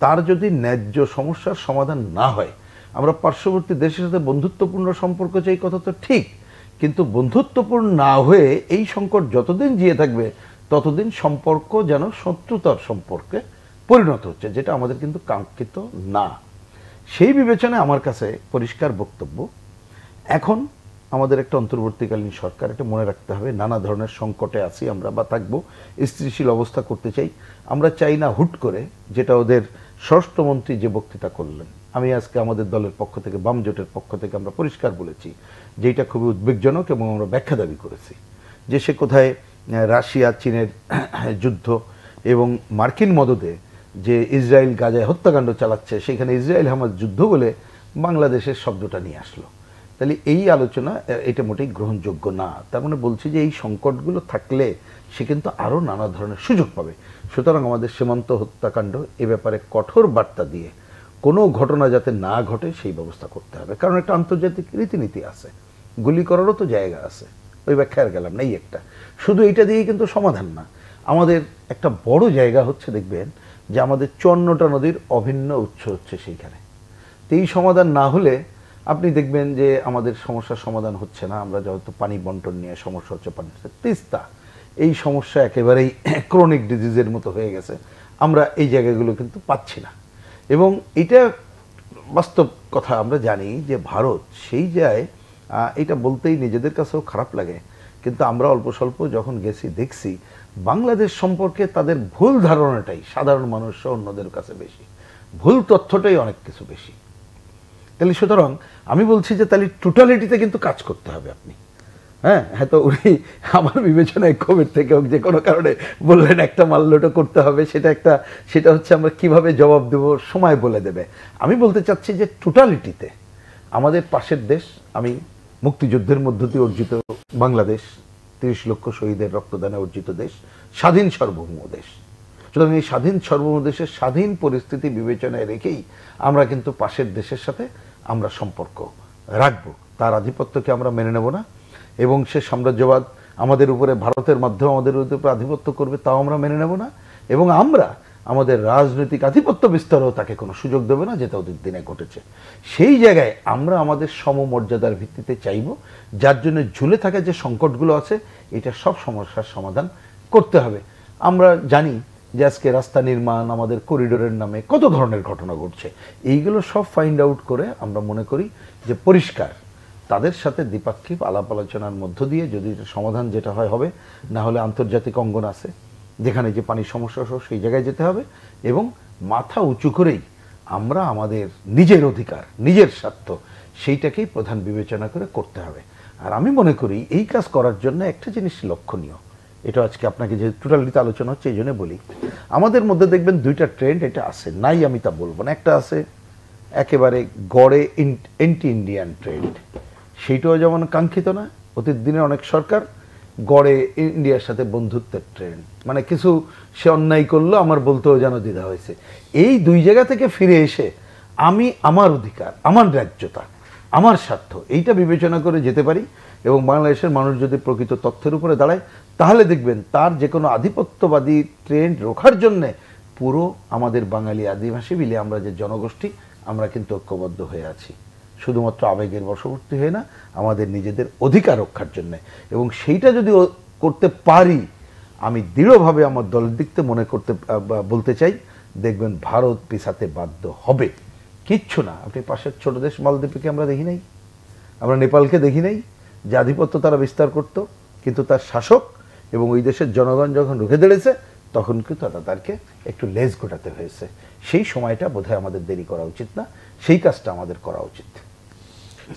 তার যদি ন্যায্য সমস্যার সমাধান না হয়, আমরা পার্শ্ববর্তী দেশের সাথে বন্ধুত্বপূর্ণ সম্পর্ক চাই, কথা তো ঠিক, কিন্তু বন্ধুত্বপূর্ণ না হয়ে এই সংকট যতদিন জিয়ে থাকবে ততদিন সম্পর্ক যেন শত্রুতার সম্পর্কে পরিণত হচ্ছে, যেটা আমাদের কিন্তু কাঙ্ক্ষিত না। সেই বিবেচনায় আমার কাছে পরিষ্কার বক্তব্য, এখন আমাদের একটা অন্তর্বর্তীকালীন সরকার, এটা মনে রাখতে হবে, নানা ধরনের সংকটে আছি আমরা বা থাকবো, স্থিতিশীল অবস্থা করতে চাই। আমরা চাই না হুট করে, যেটা ওদের স্বরাষ্ট্রমন্ত্রী যে বক্তৃতা করলেন, আমি আজকে আমাদের দলের পক্ষ থেকে, বাম জোটের পক্ষ থেকে আমরা পরিষ্কার বলেছি যে এটা খুবই উদ্বেগজনক, এবং আমরা ব্যাখ্যা দাবি করেছি যে সে কোথায় রাশিয়া চীনের যুদ্ধ এবং মার্কিন মদদে যে ইসরায়েল গাজায় হত্যাকাণ্ড চালাচ্ছে, সেখানে ইসরায়েল হামাস যুদ্ধ বলে বাংলাদেশের শব্দটা নিয়ে আসলো। তাহলে এই আলোচনা, এটা মোটেই গ্রহণযোগ্য না। তার মানে বলছি যে এই সংকটগুলো থাকলে সে কিন্তু আরও নানা ধরনের সুযোগ পাবে। সুতরাং আমাদের সীমান্ত হত্যাকাণ্ড এ ব্যাপারে কঠোর বার্তা দিয়ে কোনো ঘটনা যাতে না ঘটে সেই ব্যবস্থা করতে হবে। কারণ একটা আন্তর্জাতিক রীতিনীতি আছে, গুলি করারও তো জায়গা আছে, ওই ব্যাখ্যায় গেলাম না। এই একটা শুধু এইটা দিয়েই কিন্তু সমাধান না। আমাদের একটা বড় জায়গা হচ্ছে দেখবেন যে আমাদের 54টা নদীর অভিন্ন উৎস হচ্ছে সেইখানে। তো এই সমাধান না হলে আপনি দেখবেন যে আমাদের সমস্যার সমাধান হচ্ছে না। আমরা যেহেতু পানি বন্টন নিয়ে সমস্যা হচ্ছে, পানি তিস্তা এই সমস্যা একেবারেই ক্রনিক ডিজিজের মতো হয়ে গেছে। আমরা এই জায়গাগুলো কিন্তু পাচ্ছি না, এবং এটা বাস্তব কথা। আমরা জানি যে ভারত সেই যায়, এটা বলতেই নিজেদের কাছেও খারাপ লাগে, কিন্তু আমরা অল্প স্বল্প যখন গেছি দেখছি বাংলাদেশ সম্পর্কে তাদের ভুল ধারণাটাই সাধারণ মানুষ অন্যদের কাছে বেশি, ভুল তথ্যটাই অনেক কিছু বেশি। তাহলে সুতরাং আমি বলছি যে তাহলে টোটালিটিতে কিন্তু কাজ করতে হবে আপনি। হ্যাঁ, তো উনি আমার বিবেচনায় কোভিড থেকে হোক যে কোনো কারণে বললেন একটা মাল্যটা করতে হবে, সেটা হচ্ছে আমরা কিভাবে জবাব দেব সময় বলে দেবে। আমি বলতে চাচ্ছি যে টোটালিটিতে আমাদের পাশের দেশ, আমি মুক্তিযুদ্ধের মধ্য দিয়ে অর্জিত বাংলাদেশ, 30 লক্ষ শহীদের রক্তদানে অর্জিত দেশ, স্বাধীন সার্বভৌম দেশ। সুতরাং এই স্বাধীন সার্বভৌম দেশের স্বাধীন পরিস্থিতি বিবেচনায় রেখেই আমরা কিন্তু পাশের দেশের সাথে আমরা সম্পর্ক রাখবো। তার আধিপত্যকে আমরা মেনে নেব না, এবং সে সাম্রাজ্যবাদ আমাদের উপরে ভারতের মাধ্যমে আমাদের উপরে আধিপত্য করবে তাও আমরা মেনে নেব না, এবং আমরা আমাদের রাজনৈতিক আধিপত্য বিস্তারও তাকে কোনো সুযোগ দেবে না, যেটা অতীত দিনে ঘটেছে। সেই জায়গায় আমরা আমাদের সমমর্যাদার ভিত্তিতে চাইব, যার জন্য ঝুলে থাকা যে সংকটগুলো আছে এটা সব সমস্যার সমাধান করতে হবে। আমরা জানি যে আজকে রাস্তা নির্মাণ, আমাদের করিডোরের নামে কত ধরনের ঘটনা ঘটছে, এইগুলো সব ফাইন্ড আউট করে আমরা মনে করি যে পরিষ্কার তাদের সাথে দ্বিপাক্ষিক আলাপ আলোচনার মধ্য দিয়ে যদি সমাধান যেটা হয় হবে, না হলে আন্তর্জাতিক অঙ্গন আছে যেখানে যে পানির সমস্যা সহ সেই জায়গায় যেতে হবে, এবং মাথা উঁচু করেই আমরা আমাদের নিজের অধিকার, নিজের স্বার্থ সেইটাকেই প্রধান বিবেচনা করে করতে হবে। আর আমি মনে করি এই কাজ করার জন্য একটা জিনিস লক্ষণীয়, এটা আজকে আপনাকে যে টোটালিতে আলোচনা হচ্ছে এই জন্য বলি, আমাদের মধ্যে দেখবেন দুইটা ট্রেন্ড এটা আছে, নাই আমি তা বলবো না। একটা আছে একেবারে গড়ে এন্টি ইন্ডিয়ান ট্রেন্ড, সেইটাও যেমন কাঙ্ক্ষিত না। অতীত দিনে অনেক সরকার গড়ে ইন্ডিয়ার সাথে বন্ধুত্বের ট্রেন্ড, মানে কিছু সে অন্যায় করলো আমার বলতেও যেন দ্বিধা হয়েছে। এই দুই জায়গা থেকে ফিরে এসে আমি আমার অধিকার, আমার ন্যায্যতা, আমার স্বার্থ এইটা বিবেচনা করে যেতে পারি, এবং বাংলাদেশের মানুষ যদি প্রকৃত তথ্যের উপরে দাঁড়ায়, তাহলে দেখবেন তার যে কোনো আধিপত্যবাদী ট্রেন্ড রোখার জন্যে পুরো আমাদের বাঙালি আদিবাসী মিলে আমরা যে জনগোষ্ঠী, আমরা কিন্তু ঐক্যবদ্ধ হয়ে আছি, শুধুমাত্র আবেগের বশবর্তী হয়ে না, আমাদের নিজেদের অধিকার রক্ষার জন্য। এবং সেইটা যদি করতে পারি, আমি দৃঢ়ভাবে আমার দলের দিক থেকে মনে করতে বলতে চাই, দেখবেন ভারত পিছাতে বাধ্য হবে। কিচ্ছু না, আপনি পাশের ছোট দেশ মালদ্বীপকে আমরা দেখি নাই, আমরা নেপালকে দেখি নাই যে আধিপত্য তারা বিস্তার করত, কিন্তু তার শাসক এবং ওই দেশের জনগণ যখন রুখে দাঁড়িয়েছে তখন কিন্তু তাদেরকে একটু লেজ গোটাতে হয়েছে। সেই সময়টা বোধহয় আমাদের দেরি করা উচিত না, সেই কাজটা আমাদের করা উচিত।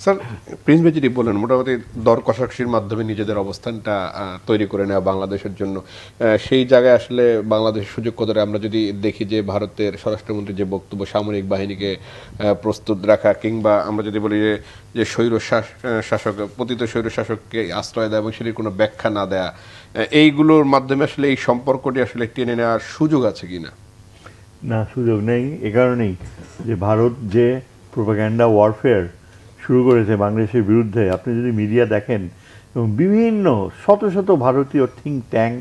স্যার, প্রিন্স ভাই যেটি বললেন, মোটামুটি দর কষাকষির মাধ্যমে নিজেদের অবস্থানটা তৈরি করে নেওয়া বাংলাদেশের জন্য, সেই জায়গায় আসলে বাংলাদেশের সুযোগ কদরে আমরা যদি দেখি যে ভারতের স্বরাষ্ট্রমন্ত্রীর যে বক্তব্য, সামরিক বাহিনীকে প্রস্তুত রাখা, কিংবা আমরা যদি বলি যে শাসক পতিত স্বৈর শাসককে আশ্রয় দেওয়া এবং সেটির কোনো ব্যাখ্যা না দেয়া, এইগুলোর মাধ্যমে আসলে এই সম্পর্কটি আসলে টেনে নেওয়ার সুযোগ আছে কিনা? না, সুযোগ নেই। এ কারণেই যে ভারত যে প্রোপাগ্যান্ডা ওয়ারফেয়ার শুরু করেছে বাংলাদেশের বিরুদ্ধে, আপনি যদি মিডিয়া দেখেন, এবং বিভিন্ন শত শত ভারতীয় থিঙ্ক ট্যাঙ্ক,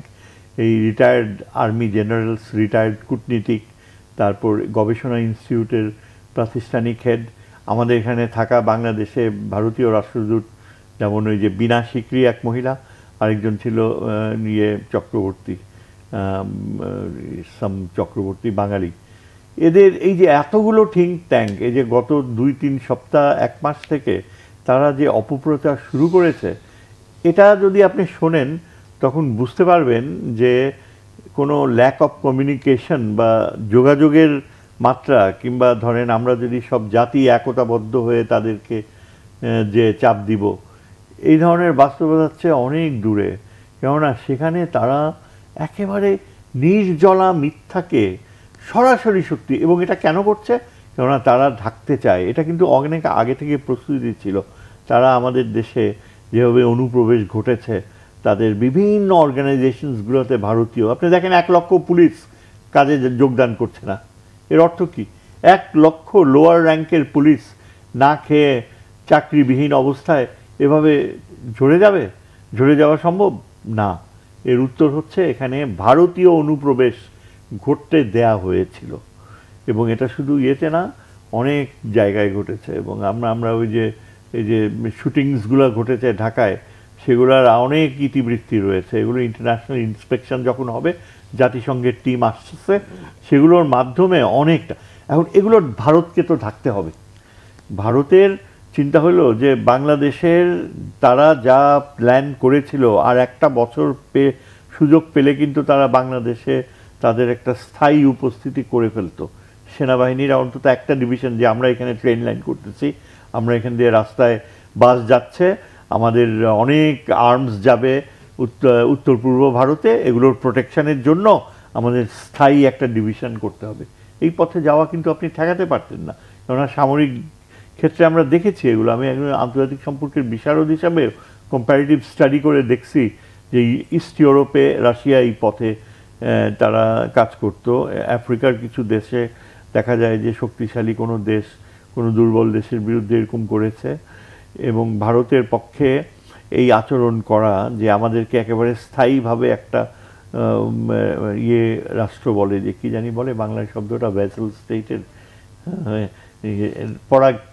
এই রিটায়ার্ড আর্মি জেনারেলস, রিটায়ার্ড কূটনীতিক, তারপর গবেষণা ইনস্টিটিউটের প্রাতিষ্ঠানিক হেড, আমাদের এখানে থাকা বাংলাদেশে ভারতীয় রাষ্ট্রদূত, যেমন ওই যে বিনা সিকরি এক মহিলা, আরেকজন ছিল চক্রবর্তী, চক্রবর্তী বাঙালি। এদের এই যে এতগুলো থিঙ্ক ট্যাঙ্ক, এই যে গত 2-3 সপ্তাহ 1 মাস থেকে তারা যে অপপ্রচার শুরু করেছে, এটা যদি আপনি শোনেন তখন বুঝতে পারবেন যে কোনো ল্যাক অফ কমিউনিকেশন বা যোগাযোগের মাত্রা, কিংবা ধরেন আমরা যদি সব জাতি একতাবদ্ধ হয়ে তাদেরকে যে চাপ দিব, এই ধরনের বাস্তবতার চেয়ে অনেক দূরে। কেননা সেখানে তারা একেবারে নির্জলা মিথ্যাকে সরাসরি সত্যি, এবং এটা কেন করছে? কেননা তারা ঢাকতে চায়। এটা কিন্তু অনেক আগে থেকে প্রস্তুতি ছিল। তারা আমাদের দেশে যেভাবে অনুপ্রবেশ ঘটেছে, তাদের বিভিন্ন অর্গানাইজেশনসগুলোতে ভারতীয়, আপনি দেখেন 1 লক্ষ পুলিশ কাজে যোগদান করছে না। এর অর্থ কি? 1 লক্ষ লোয়ার র্যাঙ্কের পুলিশ না খেয়ে চাকরিবিহীন অবস্থায় এভাবে ঝরে যাবে? ঝরে যাওয়া সম্ভব না। এর উত্তর হচ্ছে এখানে ভারতীয় অনুপ্রবেশ ঘটতে দেয়া হয়েছিল, এবং এটা শুধু ইয়েতে না, অনেক জায়গায় ঘটেছে। এবং আমরা ওই যে এই যে শুটিংসগুলো ঘটেছে ঢাকায়, সেগুলোর অনেক ইতিবৃত্তি রয়েছে। এগুলো ইন্টারন্যাশনাল ইন্সপেকশন যখন হবে, জাতিসংঘের টিম আসছে, সেগুলোর মাধ্যমে অনেকটা। এখন এগুলো ভারতকে তো ঢাকতে হবে। ভারতের চিন্তা হলো যে বাংলাদেশের তারা যা প্ল্যান করেছিল, আর একটা বছর সুযোগ পেলে কিন্তু তারা বাংলাদেশে তাদের একটা স্থায়ী উপস্থিতি করে ফেলতো। সেনাবাহিনীর অন্তত একটা ডিভিশন, যে আমরা এখানে ট্রেন লাইন করতেছি, আমরা এখান দিয়ে রাস্তায় বাস যাচ্ছে, আমাদের অনেক আর্মস যাবে উত্তর পূর্ব ভারতে, এগুলোর প্রোটেকশনের জন্য আমাদের স্থায়ী একটা ডিভিশন করতে হবে। এই পথে যাওয়া কিন্তু আপনি ঠেকাতে পারতেন না, কেননা সামরিক ক্ষেত্রে আমরা দেখেছি এগুলো। আমি একজন আন্তর্জাতিক সম্পর্কের বিশারদ হিসাবে কম্প্যারেটিভ স্টাডি করে দেখছি যে ইস্ট ইউরোপে রাশিয়া এই পথে তারা কাজ করত। আফ্রিকার কিছু দেশে দেখা যায় যে শক্তিশালী কোনো দেশ কোনো দুর্বল দেশের বিরুদ্ধে এরকম করেছে, এবং ভারতের পক্ষে এই আচরণ করা, যে আমাদেরকে একেবারে স্থায়ীভাবে একটা রাষ্ট্র বলে, যে কি জানি বলে বাংলায় শব্দটা, ভ্যাসেল স্টেটের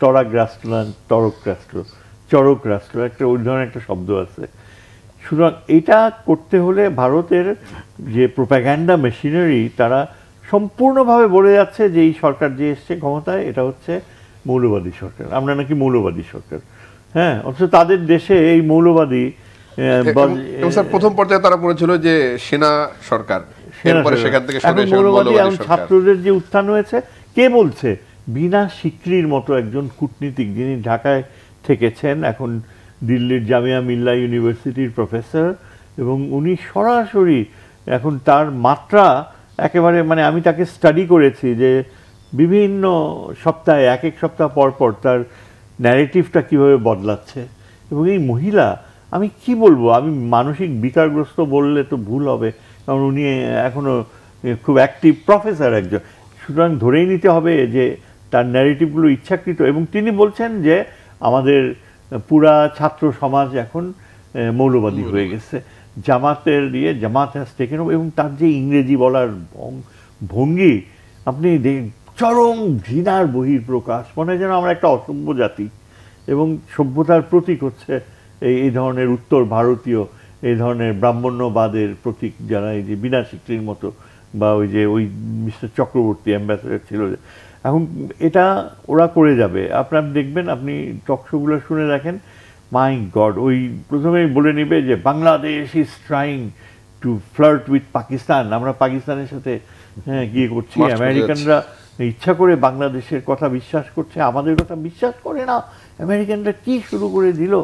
তরাগ রাষ্ট্র না তরক রাষ্ট্র, চরক রাষ্ট্র, একটা ওই ধরনের একটা শব্দ আছে। সুতরাং এটা করতে হলে ভারতের যে প্রোপাগ্যান্ডা মেশিনারি, তারা সম্পূর্ণভাবে বলে যাচ্ছে যে এই সরকার যে এসছে ক্ষমতায়, এটা হচ্ছে মৌলবাদী সরকার, আমরা নাকি মৌলবাদী সরকার। হ্যাঁ, অথচ তাদের দেশে এই মৌলবাদী প্রথম পর্যায়ে তারা বলেছিল যে সেনা সরকার, এরপরে সেখান থেকে মৌলবাদী। এখন ছাত্রদের যে উত্থান হয়েছে, কে বলছে? বিনা সিকরির মতো একজন কূটনীতিক, যিনি ঢাকায় থেকেছেন, এখন দিল্লির জামিয়া মিল্লা ইউনিভার্সিটির প্রফেসর, এবং উনি সরাসরি এখন তার মাত্রা একেবারে, মানে আমি তাকে স্টাডি করেছি যে বিভিন্ন সপ্তাহে, এক এক সপ্তাহ পর পর তার ন্যারেটিভটা কীভাবে বদলাচ্ছে। এবং এই মহিলা, আমি কি বলবো, আমি মানসিক বিকারগ্রস্ত বললে তো ভুল হবে, কারণ উনি এখনও খুব অ্যাক্টিভ প্রফেসর একজন। সুতরাং ধরেই নিতে হবে যে তার ন্যারেটিভগুলো ইচ্ছাকৃত। এবং তিনি বলছেন যে আমাদের পুরা ছাত্র সমাজ এখন মৌলবাদী হয়ে গেছে, জামাতের জামাত হ্যাজ টেকেন। এবং তার যে ইংরেজি বলার ভঙ্গি, আপনি চরম ঘৃণার বহিঃপ্রকাশ, মনে হয় যেন আমরা একটা অসভ্য জাতি, এবং সভ্যতার প্রতীক হচ্ছে এই ধরনের উত্তর ভারতীয়, এই ধরনের ব্রাহ্মণ্যবাদের প্রতীক, যারা এই যে বিনা সিকরির মতো, বা ওই মিস্টার চক্রবর্তী অ্যাম্বাসেডর ছিল। এখন এটা ওরা করে যাবে, আপনার দেখবেন, আপনি টকশোগুলো শুনে দেখেন, মাই গড, ওই প্রথমেই বলে নিবে যে Bangladesh is trying to flirt with Pakistan, আমরা পাকিস্তানের সাথে গিয়ে করছি, আমেরিকানরা ইচ্ছা করে বাংলাদেশের কথা বিশ্বাস করছে, আমাদের কথা বিশ্বাস করে না। আমেরিকানরা কি শুরু করে দিল।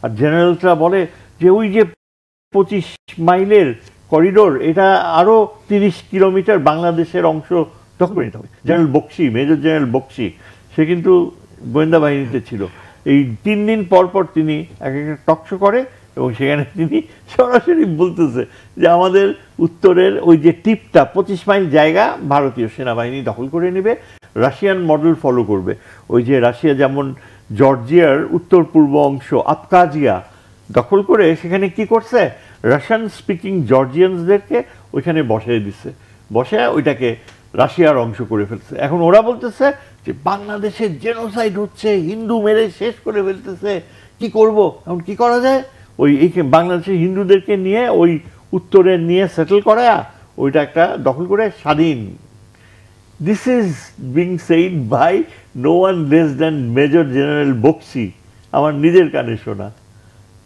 আর জেনারেলরা বলে যে ওই যে 25 মাইলের করিডোর, এটা আরও 30 কিলোমিটার বাংলাদেশের অংশ দখল করে নিতে হবে। General Bakshi, major general Bakshi, সে কিন্তু গোয়েন্দা বাহিনীতে ছিল। এই 3 দিন পর পর তিনি এক একটা টকশো করে, এবং সেখানে তিনি সরাসরি বলতেছে যে আমাদের উত্তরের ওই যে টিপটা 25 মাইল জায়গা ভারতীয় সেনাবাহিনী দখল করে নেবে, রাশিয়ান মডেল ফলো করবে। ওই যে রাশিয়া যেমন জর্জিয়ার উত্তর পূর্ব অংশ আবখাজিয়া দখল করে, সেখানে কি করছে, রাশিয়ান স্পিকিং জর্জিয়ানসদেরকে ওইখানে বসিয়ে দিচ্ছে, বসে ওইটাকে রাশিয়ার অংশ করে ফেলছে। এখন ওরা বলতেছে যে বাংলাদেশের জেনোসাইড হচ্ছে, হিন্দু মেরে শেষ করে ফেলতেছে, কি করব, এখন কি করা যায়, ওই বাংলাদেশের হিন্দুদেরকে নিয়ে ওই উত্তরে নিয়ে সেটেল করা, ওইটা একটা দখল করে স্বাধীন। This is being said by no one less than major general Bakshi, আমার নিজের কানে শোনা।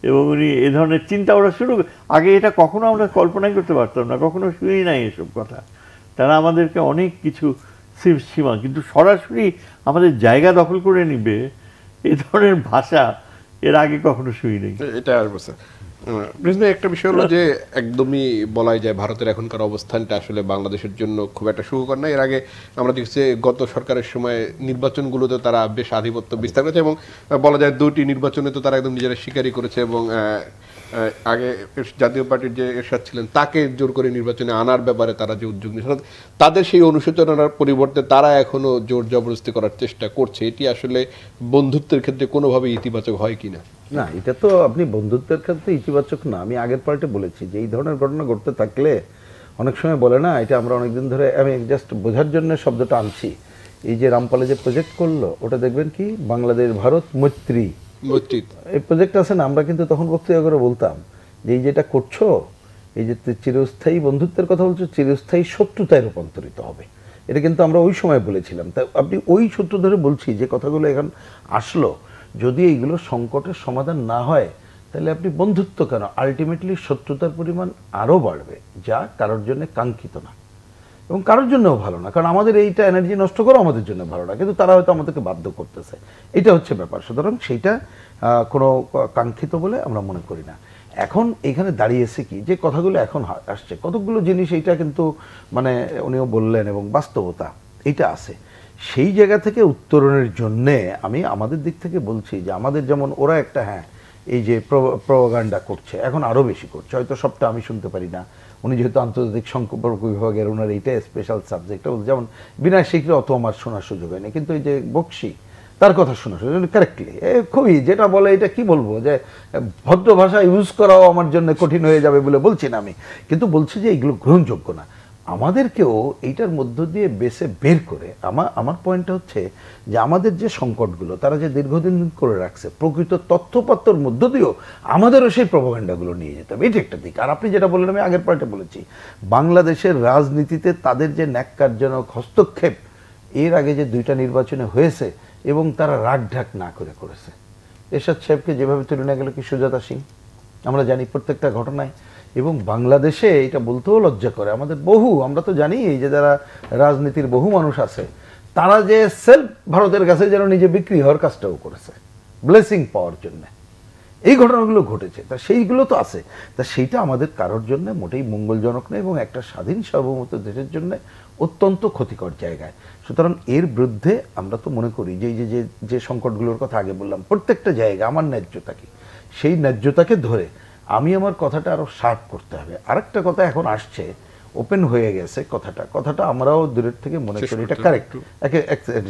এবং উনি এ ধরনের চিন্তা ওরা শুরু, আগে এটা কখনো আমরা কল্পনাই করতে পারতাম না, কখনো শুনি নাই এসব কথা। তারা আমাদেরকে অনেক কিছু সীমা, কিন্তু সরাসরি আমাদের জায়গা দখল করে নিবে, এ ধরনের ভাষা এর আগে কখনো শুনি নেই। এটা আসবে স্যার। একটা বিষয় হলো যে একদমই বলাই যায় ভারতের এখনকার অবস্থানটা আসলে বাংলাদেশের জন্য খুব একটা সুখকর না। এর আগে আমরা দেখছি গত সরকারের সময় নির্বাচনগুলোতে তারা বেশ আধিপত্য বিস্তার করেছে, এবং বলা যায় 2টি নির্বাচনে তো তারা একদম নিজেরা স্বীকারই করেছে। এবং আগে জাতীয় পার্টির যে এরশাদ ছিলেন, তাকে জোর করে নির্বাচনে আনার ব্যাপারে তারা যে উদ্যোগ নিয়েছে, তাদের সেই অনুশোচনার পরিবর্তে তারা এখনো জোর জবরদস্তি করার চেষ্টা করছে। এটি আসলে বন্ধুত্বের ক্ষেত্রে কোনোভাবে ইতিবাচক হয় কিনা? না, এটা তো আপনি বন্ধুত্বের ক্ষেত্রে ইতিবাচক না। আমি আগের পার্টে বলেছি যে এই ধরনের ঘটনা ঘটতে থাকলে অনেক সময় বলে না, এটা আমরা অনেকদিন ধরে, আমি জাস্ট বোঝার জন্য শব্দটা আনছি, এই যে রামপালে যে প্রজেক্ট করলো ওটা দেখবেন কি বাংলাদেশ ভারত মৈত্রী এই প্রজেক্ট আছে না, আমরা কিন্তু তখন বক্তৃতা করে বলতাম যে এই যেটা করছো, এই যে চিরস্থায়ী বন্ধুত্বের কথা বলছো, চিরস্থায়ী শত্রুতায় রূপান্তরিত হবে। এটা কিন্তু আমরা ওই সময় বলেছিলাম। তা আপনি ওই সূত্র ধরে বলছি যে কথাগুলো এখন আসলো, যদি এইগুলো সংকটের সমাধান না হয় তাহলে আপনি বন্ধুত্ব কেন, আলটিমেটলি শত্রুতার পরিমাণ আরও বাড়বে, যা কারোর জন্য কাঙ্ক্ষিত না এবং কারোর জন্যও ভালো না। কারণ আমাদের এইটা এনার্জি নষ্ট করা আমাদের জন্য ভালো না, কিন্তু তারা হয়তো আমাদেরকে বাধ্য করতেছে, এটা হচ্ছে ব্যাপার। সুতরাং সেইটা কোনো কাঙ্ক্ষিত বলে আমরা মনে করি না। এখন এখানে দাঁড়িয়েছে কি, যে কথাগুলো এখন আসছে কতগুলো জিনিস, এইটা কিন্তু মানে উনিও বললেন এবং বাস্তবতা এইটা আছে। সেই জায়গা থেকে উত্তরণের জন্যে আমি আমাদের দিক থেকে বলছি যে আমাদের যেমন ওরা একটা, হ্যাঁ এই যে প্রপাগান্ডা করছে, এখন আরও বেশি করছে, হয়তো সবটা আমি শুনতে পারি না, উনি যেহেতু আন্তর্জাতিক সম্পর্ক বিভাগের, ওনার এইটা স্পেশাল সাবজেক্ট, যেমন বিনয় শিখরে অত আমার শোনার সুযোগ হয়নি, কিন্তু এই যে বক্সি তার কথা শোনা কারেক্টলি খুবই, যেটা বলে এটা কি বলবো, যে ভদ্র ভাষা ইউজ করাও আমার জন্য কঠিন হয়ে যাবে বলে বলছি না আমি, কিন্তু বলছি যে এইগুলো গ্রহণযোগ্য না। আমাদেরকেও এইটার মধ্য দিয়ে বেছে বের করে, আমার পয়েন্টটা হচ্ছে যে আমাদের যে সংকটগুলো তারা যে দীর্ঘদিন করে রাখছে, প্রকৃত তথ্যপত্রের মধ্য দিয়েও আমাদেরও সেই প্রপাগান্ডাগুলো নিয়ে যেতে হবে, এটা একটা দিক। আর আপনি যেটা বললেন, আমি আগের পার্টে বলেছি, বাংলাদেশের রাজনীতিতে তাদের যে ন্যাক্কারজনক হস্তক্ষেপ এর আগে যে 2টা নির্বাচনে হয়েছে এবং তারা রাগ ঢাক না করে করেছে। এরশাদ সাহেবকে যেভাবে তুলে নিয়ে গেল কি সুজাতা সিং, আমরা জানি প্রত্যেকটা ঘটনায়। এবং বাংলাদেশে এটা বলতেও লজ্জা করে, আমাদের বহু, আমরা তো জানি এই যে যারা রাজনীতির বহু মানুষ আছে, তারা যে সেলফ ভারতের কাছে যেন নিজে বিক্রি হওয়ার কাজটাও করেছে ব্লেসিং পাওয়ার জন্য। এই ঘটনাগুলো ঘটেছে, তা সেইগুলো তো আছে, তা সেইটা আমাদের কারোর জন্য মোটেই মঙ্গলজনক নয় এবং একটা স্বাধীন সার্বভৌমত্ব দেশের জন্য অত্যন্ত ক্ষতিকর জায়গায়। সুতরাং এর বিরুদ্ধে আমরা তো মনে করি যে এই যে সংকটগুলোর কথা আগে বললাম, প্রত্যেকটা জায়গা আমার ন্যায্যতা কি, সেই ন্যায্যতাকে ধরে আমি আমার কথাটা আরো শার্প করতে হবে। আরেকটা কথা এখন আসছে, ওপেন হয়ে গেছে কথাটা আমরাও দূরের থেকে মনে করি এটা কারেক্ট,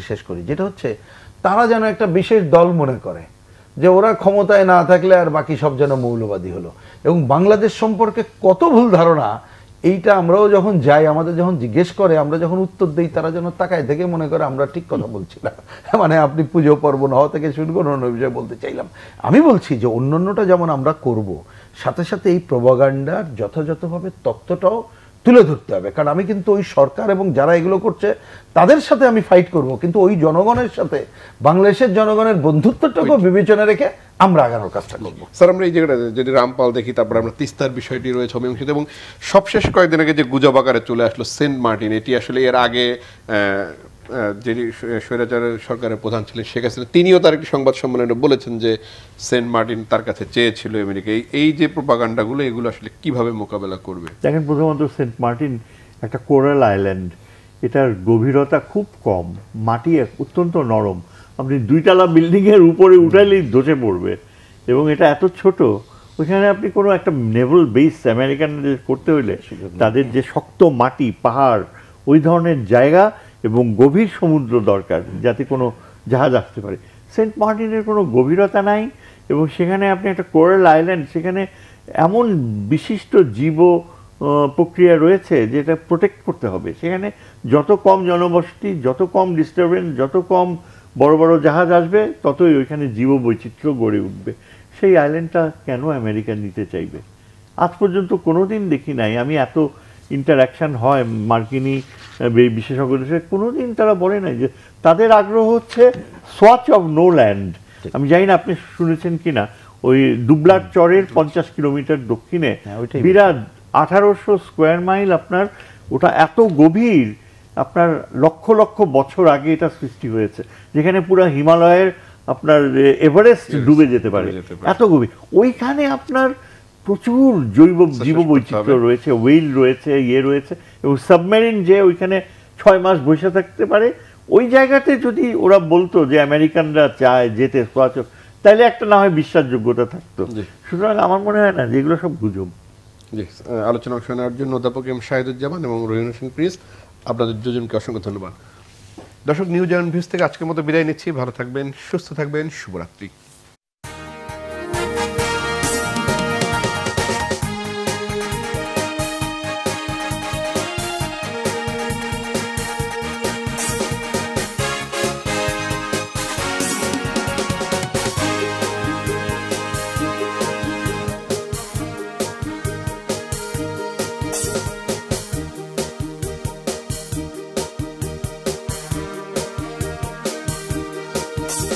শেষ করি, যেটা হচ্ছে তারা যেন একটা বিশেষ দল মনে করে যে ওরা ক্ষমতায় না থাকলে আর বাকি সব যেন মৌলবাদী হলো। এবং বাংলাদেশ সম্পর্কে কত ভুল ধারণা, এইটা আমরাও যখন যাই, আমাদের যখন জিজ্ঞেস করে, আমরা যখন উত্তর দিই, তারা যেন তাকায় দেখে মনে করে আমরা ঠিক কথা বলছি না। মানে আপনি পুজো পার্বণ হওয়া থেকে শুরু করে অন্য বিষয়ে বলতে চাইলাম। আমি বলছি যে অন্যান্যটা যেমন আমরা করব, সাথে সাথে এই প্রপাগান্ডার যথাযথভাবে তথ্যটাও তুলে ধরতে হবে। কারণ আমি কিন্তু ওই সরকার এবং যারা এগুলো করছে তাদের সাথে আমি ফাইট করব, কিন্তু ওই জনগণের সাথে, বাংলাদেশের জনগণের বন্ধুত্বটাকেও বিবেচনা রেখে আমরা আগানোর কাজটা করবো। স্যার, আমরা এই জায়গাটা যদি রামপাল দেখি, তারপরে আমরা তিস্তার বিষয়টি রয়েছে অমীমাংসিত, এবং সবশেষ কয়েকদিন আগে যে গুজব আকারে চলে আসলো সেন্ট মার্টিন, এটি আসলে এর আগে যিনি স্বৈরাচারের সরকারের প্রধান ছিলেন শেখ হাসিনা, তিনিও তার একটি সংবাদ সম্মেলনে বলেছেন যে সেন্ট মার্টিন তার কাছে চেয়েছিল আমেরিকা। এই যে প্রপাগান্ডাগুলো, এগুলো আসলে কিভাবে মোকাবেলা করবে? দেখেন, প্রথমত সেন্ট মার্টিন একটা কোরাল আইল্যান্ড, এটার গভীরতা খুব কম, মাটি অত্যন্ত নরম, আপনি 2 তলা বিল্ডিংয়ের উপরে উঠাইলেই ধসে পড়বে, এবং এটা এত ছোট, ওইখানে আপনি কোনো একটা নেভাল বেস আমেরিকানদের করতে হইলে তাদের যে শক্ত মাটি, পাহাড়, ওই ধরনের জায়গা এবং গভীর সমুদ্র দরকার যাতে কোনো জাহাজ আসতে পারে। সেন্ট মার্টিনের কোনো গভীরতা নাই, এবং সেখানে আপনি একটা কোরাল আইল্যান্ড, সেখানে এমন বিশিষ্ট জীব প্রক্রিয়া রয়েছে যেটা প্রোটেক্ট করতে হবে। সেখানে যত কম জনবসতি, যত কম ডিস্টারবেন্স, যত কম বড় বড় জাহাজ আসবে, ততই ওইখানে জীব বৈচিত্র্য গড়ে উঠবে। সেই আইল্যান্ডটা কেন আমেরিকা নিতে চাইবে? আজ পর্যন্ত কোনোদিন দেখি নাই আমি এত ইন্টারাকশান হয় মার্কিনী বিশেষজ্ঞদের সাথে, কোনোদিন তারা বলে নাই যে তাদের আগ্রহ হচ্ছে সোয়াচ অফ নো ল্যান্ড। আমি জানি না আপনি শুনেছেন কিনা, ওই দুবলার চরের 50 কিলোমিটার দক্ষিণে বিরাট 1800 স্কোয়ার মাইল, আপনার ওটা এত গভীর, আপনার লক্ষ লক্ষ বছর আগে এটা সৃষ্টি হয়েছে, যেখানে পুরো হিমালয়ের আপনার এভারেস্ট ডুবে যেতে পারে, এত গভীর। ওইখানে আপনার প্রচুর জৈব জীব বৈচিত্র্য রয়েছে, ওয়েল রয়েছে, রয়েছে, এবং সাবমেরিন যে ওইখানে 6 মাস বসে থাকতে পারে, ওই জায়গাতে যদি ওরা বলতো যে আমেরিকানরা চায় যেতে, তাহলে একটা না হয় বিশ্বাসযোগ্যতা থাকতো। সুতরাং আমার মনে হয় না যে এগুলো সব গুজব। জি, আলোচনা অংশ নেওয়ার জন্য অধ্যাপক এম শাহিদুজ্জামান এবং রহিম হোসেন প্রিন্স, আপনাদের দুজনকে অসংখ্য ধন্যবাদ। দর্শক, নিউজ অ্যান্ড ভিউজ থেকে আজকের মতো বিদায় নিচ্ছি। ভালো থাকবেন, সুস্থ থাকবেন, শুভরাত্রি। Thank you.